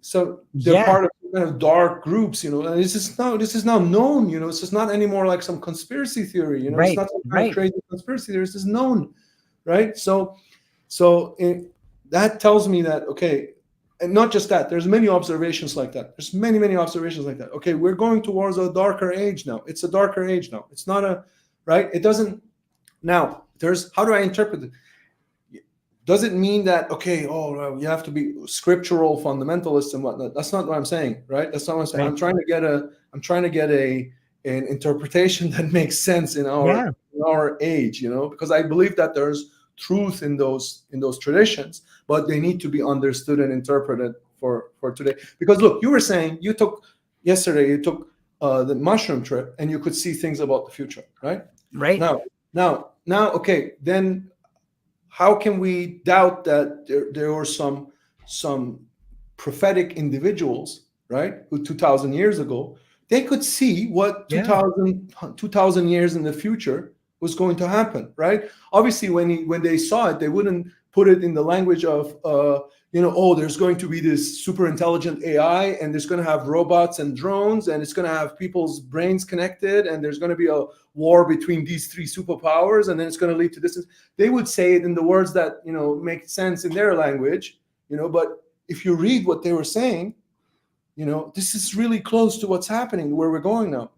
so they're part of kind of dark groups, and this is now known, this is not anymore like some conspiracy theory, it's not some kind of crazy conspiracy theory. This is known, right? So that tells me that, okay, and not just that, there's many observations like that. There's many observations like that. Okay, we're going towards a darker age now. It's a darker age now. It's not a, right? It doesn't, now, how do I interpret it? Does it mean that, okay, you have to be scriptural fundamentalists and whatnot? That's not what I'm saying, right? That's not what I'm saying. Right. I'm trying to get an interpretation that makes sense in our age, because I believe that there's truth in those traditions, but they need to be understood and interpreted for today. Because look, you were saying you took the mushroom trip and you could see things about the future, right? Right. Now, okay, then how can we doubt that there were some prophetic individuals, right, who 2,000 years ago, they could see what 2,000 years in the future was going to happen, right? Obviously, when they saw it, they wouldn't put it in the language of, there's going to be this super intelligent AI, and there's going to have robots and drones, and it's going to have people's brains connected, and there's going to be a war between these three superpowers, and then it's going to lead to this. They would say it in the words that, make sense in their language, but if you read what they were saying, this is really close to what's happening, where we're going now.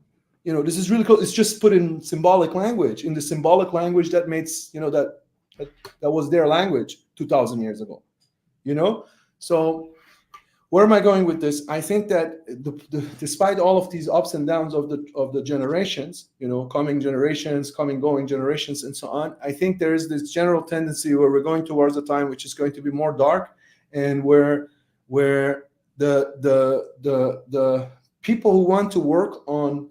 This is really close. It's just put in symbolic language, in the symbolic language that makes, that was their language 2,000 years ago, So where am I going with this? I think that despite all of these ups and downs of the generations, coming generations, going generations, and so on, I think there is this general tendency where we're going towards a time which is going to be more dark, and where the people who want to work on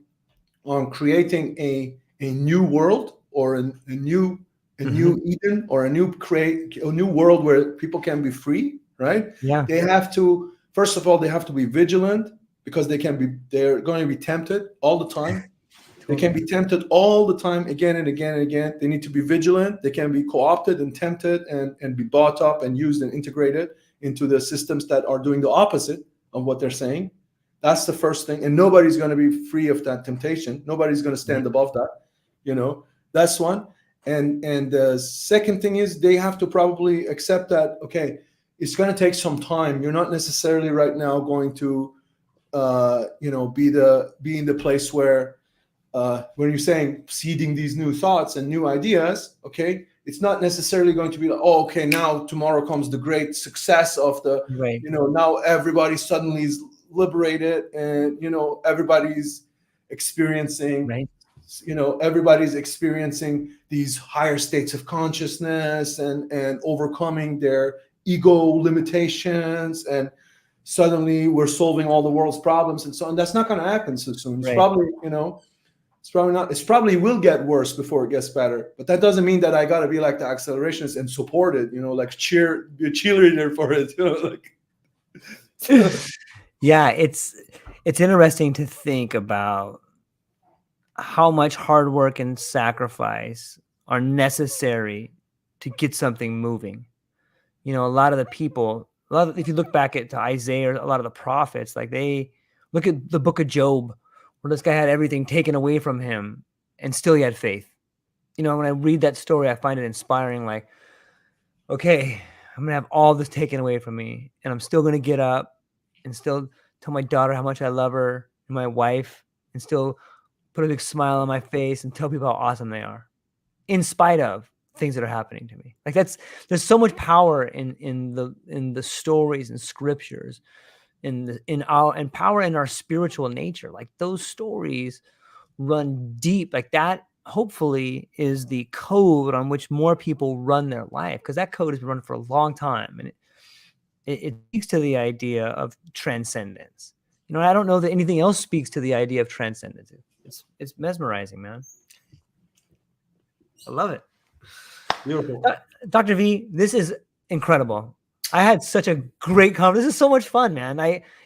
creating a new world, or a new Eden, or a new world where people can be free, right? Yeah. They have to, first of all, they have to be vigilant, because they're going to be tempted all the time. They can be tempted all the time, again and again and again. They need to be vigilant. They can be co-opted and tempted and be bought up and used and integrated into the systems that are doing the opposite of what they're saying. That's the first thing. And nobody's going to be free of that temptation. Nobody's going to stand above that. That's one. And the second thing is, they have to probably accept that, okay, it's going to take some time. You're not necessarily right now going to, be in the place where, when you're saying seeding these new thoughts and new ideas, okay, it's not necessarily going to be like, oh, okay, now tomorrow comes the great success of the, now everybody suddenly is liberated, and, everybody's experiencing, everybody's experiencing these higher states of consciousness and overcoming their ego limitations, and suddenly we're solving all the world's problems and so on. That's not going to happen so soon. It's probably, it's probably not. It's probably will get worse before it gets better. But that doesn't mean that I got to be like the accelerationist and support it, like be a cheerleader for it, Yeah, it's interesting to think about how much hard work and sacrifice are necessary to get something moving. A lot of the people, if you look back to Isaiah, or a lot of the prophets, like they look at the book of Job, where this guy had everything taken away from him and still he had faith. When I read that story, I find it inspiring. Like, okay, I'm going to have all this taken away from me, and I'm still going to get up, and still tell my daughter how much I love her and my wife, and still put a big smile on my face and tell people how awesome they are, in spite of things that are happening to me. Like there's so much power in the stories and scriptures, in power in our spiritual nature. Like those stories run deep. Like that hopefully is the code on which more people run their life, because that code has been run for a long time, and it speaks to the idea of transcendence. I don't know that anything else speaks to the idea of transcendence. It's mesmerizing, man. I love it. Beautiful. Dr. V, this is incredible. I had such a great conversation. This is so much fun, man.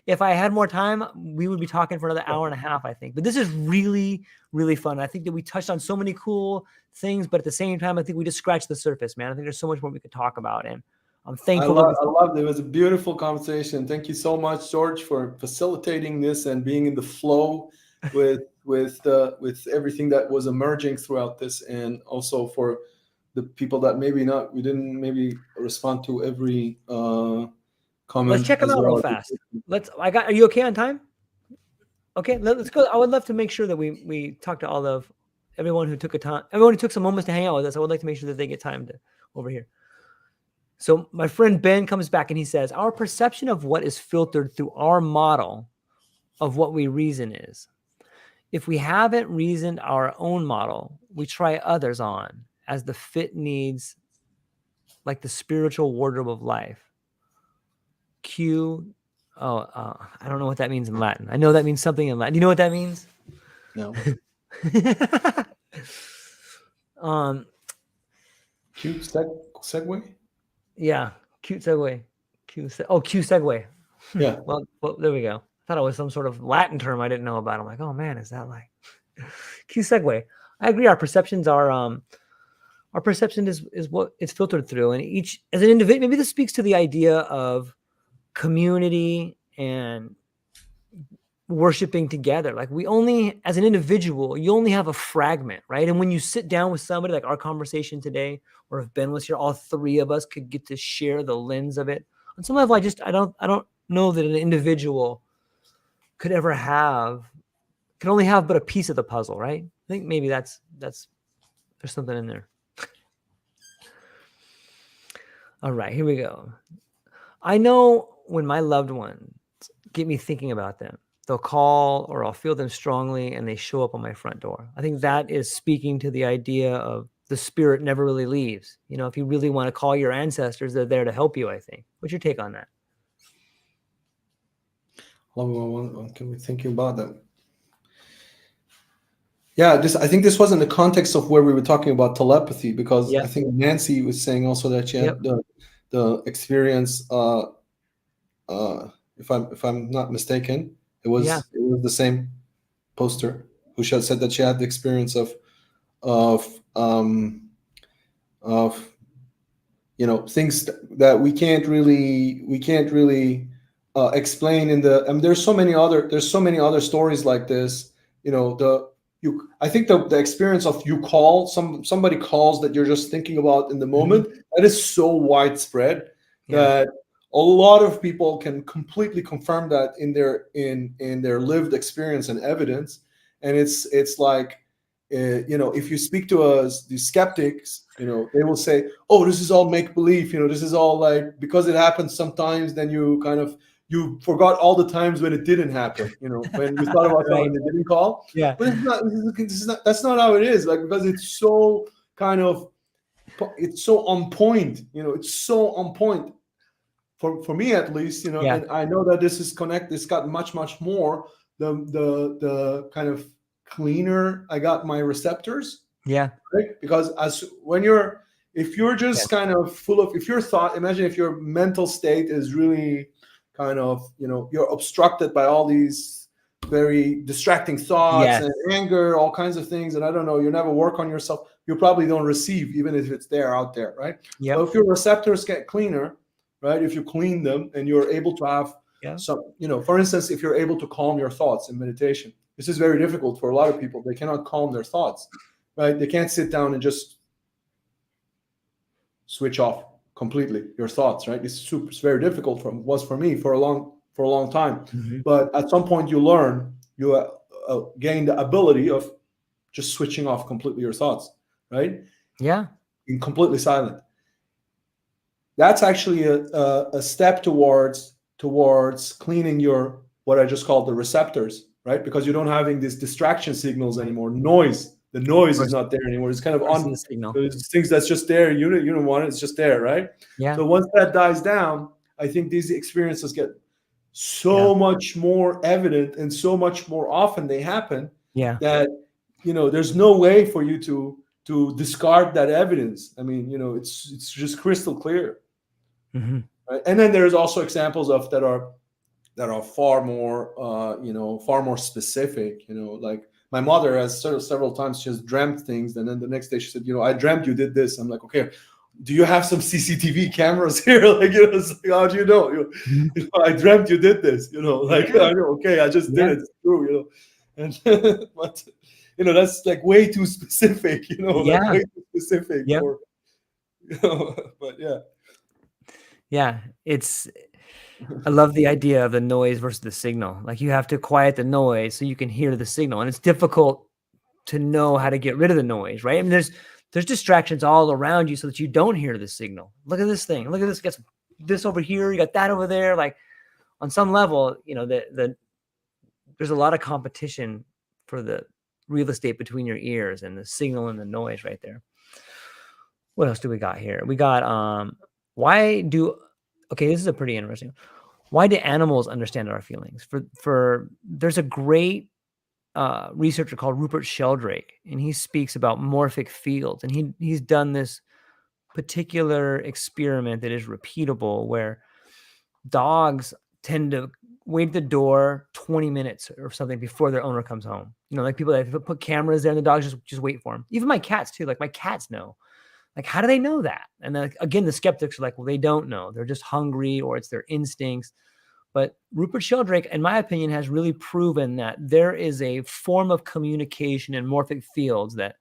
If I had more time, we would be talking for another hour and a half, I think. But this is really, really fun. I think that we touched on so many cool things, but at the same time, I think we just scratched the surface, man. I think there's so much more we could talk about, and I'm thankful. I loved it. It was a beautiful conversation. Thank you so much, George, for facilitating this and being in the flow with everything that was emerging throughout this, and also for the people that we didn't maybe respond to every comment. Let's check them out real fast. Are you okay on time? Okay, let's go. I would love to make sure that we talk to all of everyone who took some moments to hang out with us. I would like to make sure that they get time to over here. So my friend Ben comes back and he says, our perception of what is filtered through our model of what we reason is. If we haven't reasoned our own model, we try others on as the fit needs, like the spiritual wardrobe of life. I don't know what that means in Latin. I know that means something in Latin. Do you know what that means? No. Cute segue? Yeah, cute segue. Q segue. Yeah. Well, there we go. I thought it was some sort of Latin term I didn't know about. I'm like, oh man, is that like Q segue? I agree. Our perception is what it's filtered through, and each as an individual. Maybe this speaks to the idea of community and worshiping together. Like as an individual, you only have a fragment, right? And when you sit down with somebody like our conversation today, or if Ben was here, all three of us could get to share the lens of it. On some level, I don't know that an individual could only have but a piece of the puzzle, right? I think maybe there's something in there. All right, here we go. I know when my loved ones get me thinking about them, they'll call or I'll feel them strongly and they show up on my front door. I think that is speaking to the idea of the spirit never really leaves. If you really want to call your ancestors, they're there to help you, I think. What's your take on that? What can we think about that? Yeah, I think this was in the context of where we were talking about telepathy, because I think Nancy was saying also that she had the experience. If I'm not mistaken, it was the same poster who said that she had the experience of things that we can't really explain in the. There's so many other stories like this. I think the experience of somebody calls that you're just thinking about in the moment, that is so widespread that a lot of people can completely confirm that in their lived experience and evidence. And it's like, if you speak to the skeptics, they will say, oh, this is all make believe, this is all like, because it happens sometimes, then you forgot all the times when it didn't happen, when you thought about something that didn't call. Yeah. But that's not how it is. Like, because it's so it's so on point, it's so on point for me, at least, and I know that this is it's got much, much more the kind of cleaner I got my receptors. Yeah. Right? Because if you're just kind of full of, imagine if your mental state is really kind of, you're obstructed by all these very distracting thoughts and anger, all kinds of things. And I don't know, you never work on yourself. You probably don't receive, even if it's out there, right? Yeah. So if your receptors get cleaner, right? If you clean them and you're able to have some, for instance, if you're able to calm your thoughts in meditation, this is very difficult for a lot of people. They cannot calm their thoughts, right? They can't sit down and just switch off completely your thoughts, right? It's very difficult was for me for for a long time. Mhm. But at some point you learn, you gain the ability of just switching off completely your thoughts, right? Yeah. Being completely silent. That's actually a step towards cleaning your, what I just called the receptors, right? Because you don't having these distraction signals anymore. Noise, the noise is not there anymore. It's kind of Versus the signal. there's things that's just there. You don't want it. It's just there, right? Yeah. So once that dies down, I think these experiences get so much more evident and so much more often they happen Yeah. that, there's no way for you to discard that evidence. I mean, it's just crystal clear. Mm-hmm. Right? And then there's also examples of that are far more far more specific. Like my mother has several times she has dreamt things, and then the next day she said, I dreamt you did this. I'm like, okay, do you have some CCTV cameras here? Like, it's like, how do you know? I dreamt you did this. Like, I know, okay, I just did it. It's true. And but that's like way too specific. Like way too specific. Yeah. For, but yeah. Yeah, I love the idea of the noise versus the signal. Like you have to quiet the noise so you can hear the signal, and it's difficult to know how to get rid of the noise, right? I mean, there's distractions all around you so that you don't hear the signal. Look at this thing. Look at this. You got this over here. You got that over there. Like on some level, there's a lot of competition for the real estate between your ears and the signal and the noise right there. What else do we got here? We got okay, this is a pretty interesting. Why do animals understand our feelings? There's a great researcher called Rupert Sheldrake, and he speaks about morphic fields, and he's done this particular experiment that is repeatable where dogs tend to wait at the door 20 minutes or something before their owner comes home. Like people that put cameras there and the dogs just wait for them. Even my cats too. Like my cats know. Like, how do they know that? And then again, the skeptics are like, well, they don't know. They're just hungry or it's their instincts. But Rupert Sheldrake, in my opinion, has really proven that there is a form of communication in morphic fields that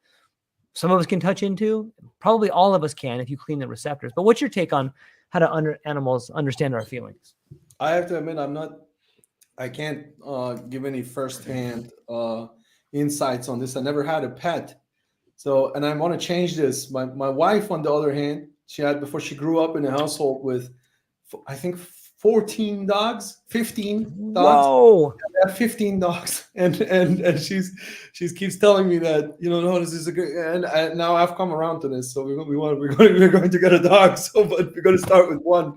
some of us can touch into. Probably all of us can if you clean the receptors. But what's your take on how to animals understand our feelings? I have to admit, I can't give any firsthand insights on this. I never had a pet. So, and I want to change this. My wife, on the other hand, before she grew up in a household with, I think, 14 dogs, 15 dogs. Whoa! I have 15 dogs, and she keeps telling me that no, this is a good. And now I've come around to this, so we're going to get a dog. So, but we're going to start with one,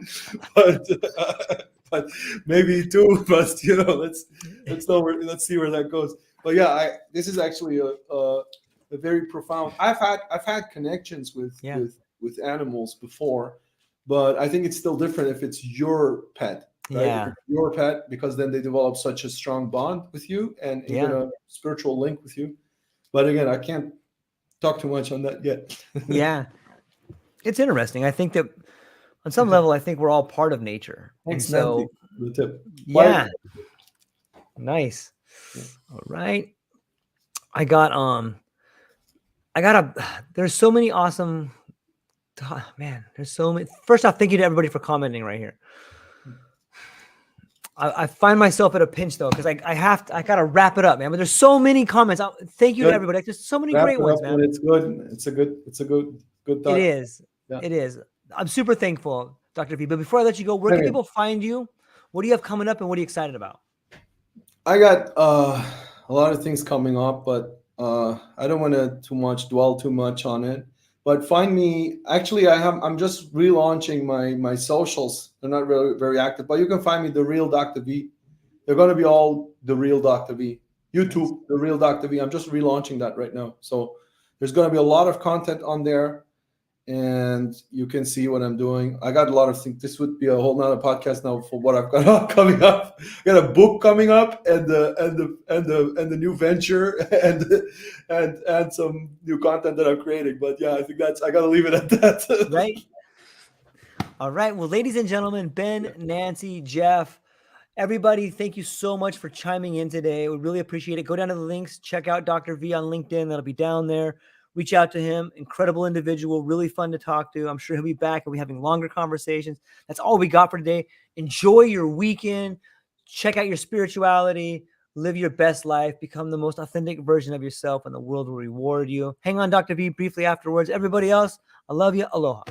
but maybe two. But let's see where that goes. But yeah, this is actually a very profound. I've had connections with animals before, but I think it's still different if it's your pet. Right? Yeah, if it's your pet, because then they develop such a strong bond with you and even a spiritual link with you. But again, I can't talk too much on that yet. Yeah, it's interesting. I think that on some level, I think we're all part of nature. Thanks, and so, the tip. Yeah, nice. Yeah. All right, there's so many awesome. Man, there's so many. First off, thank you to everybody for commenting right here. I find myself at a pinch though, because I gotta wrap it up, man. But there's so many comments. Thank you to everybody. There's so many great ones, man. It's good. It's a good thought. It is. Yeah. It is. I'm super thankful, Dr. V. But before I let you go, where can people find you? What do you have coming up, and what are you excited about? I got a lot of things coming up, but I don't want to dwell too much on it. But find me. Actually, I'm just relaunching my socials. They're not really very active, but you can find me The Real Dr. V. They're going to be all The Real Dr. V. YouTube, The Real Dr. V. I'm just relaunching that right now. So there's going to be a lot of content on there, and you can see what I'm doing. I got a lot of things. This would be a whole nother podcast now for what I've got coming up. I got a book coming up, and the new venture, and some new content that I'm creating. But yeah, I think I got to leave it at that. Right. All right. Well, ladies and gentlemen, Ben, Nancy, Jeff, everybody, thank you so much for chiming in today. We really appreciate it. Go down to the links. Check out Dr. V on LinkedIn. That'll be down there. Reach out to him. Incredible individual. Really fun to talk to. I'm sure he'll be back and we'll be having longer conversations. That's all we got for today. Enjoy your weekend. check out your spirituality, live your best life, become the most authentic version of yourself, and the world will reward you. Hang on, Dr. V, briefly afterwards. Everybody else, I love you. Aloha.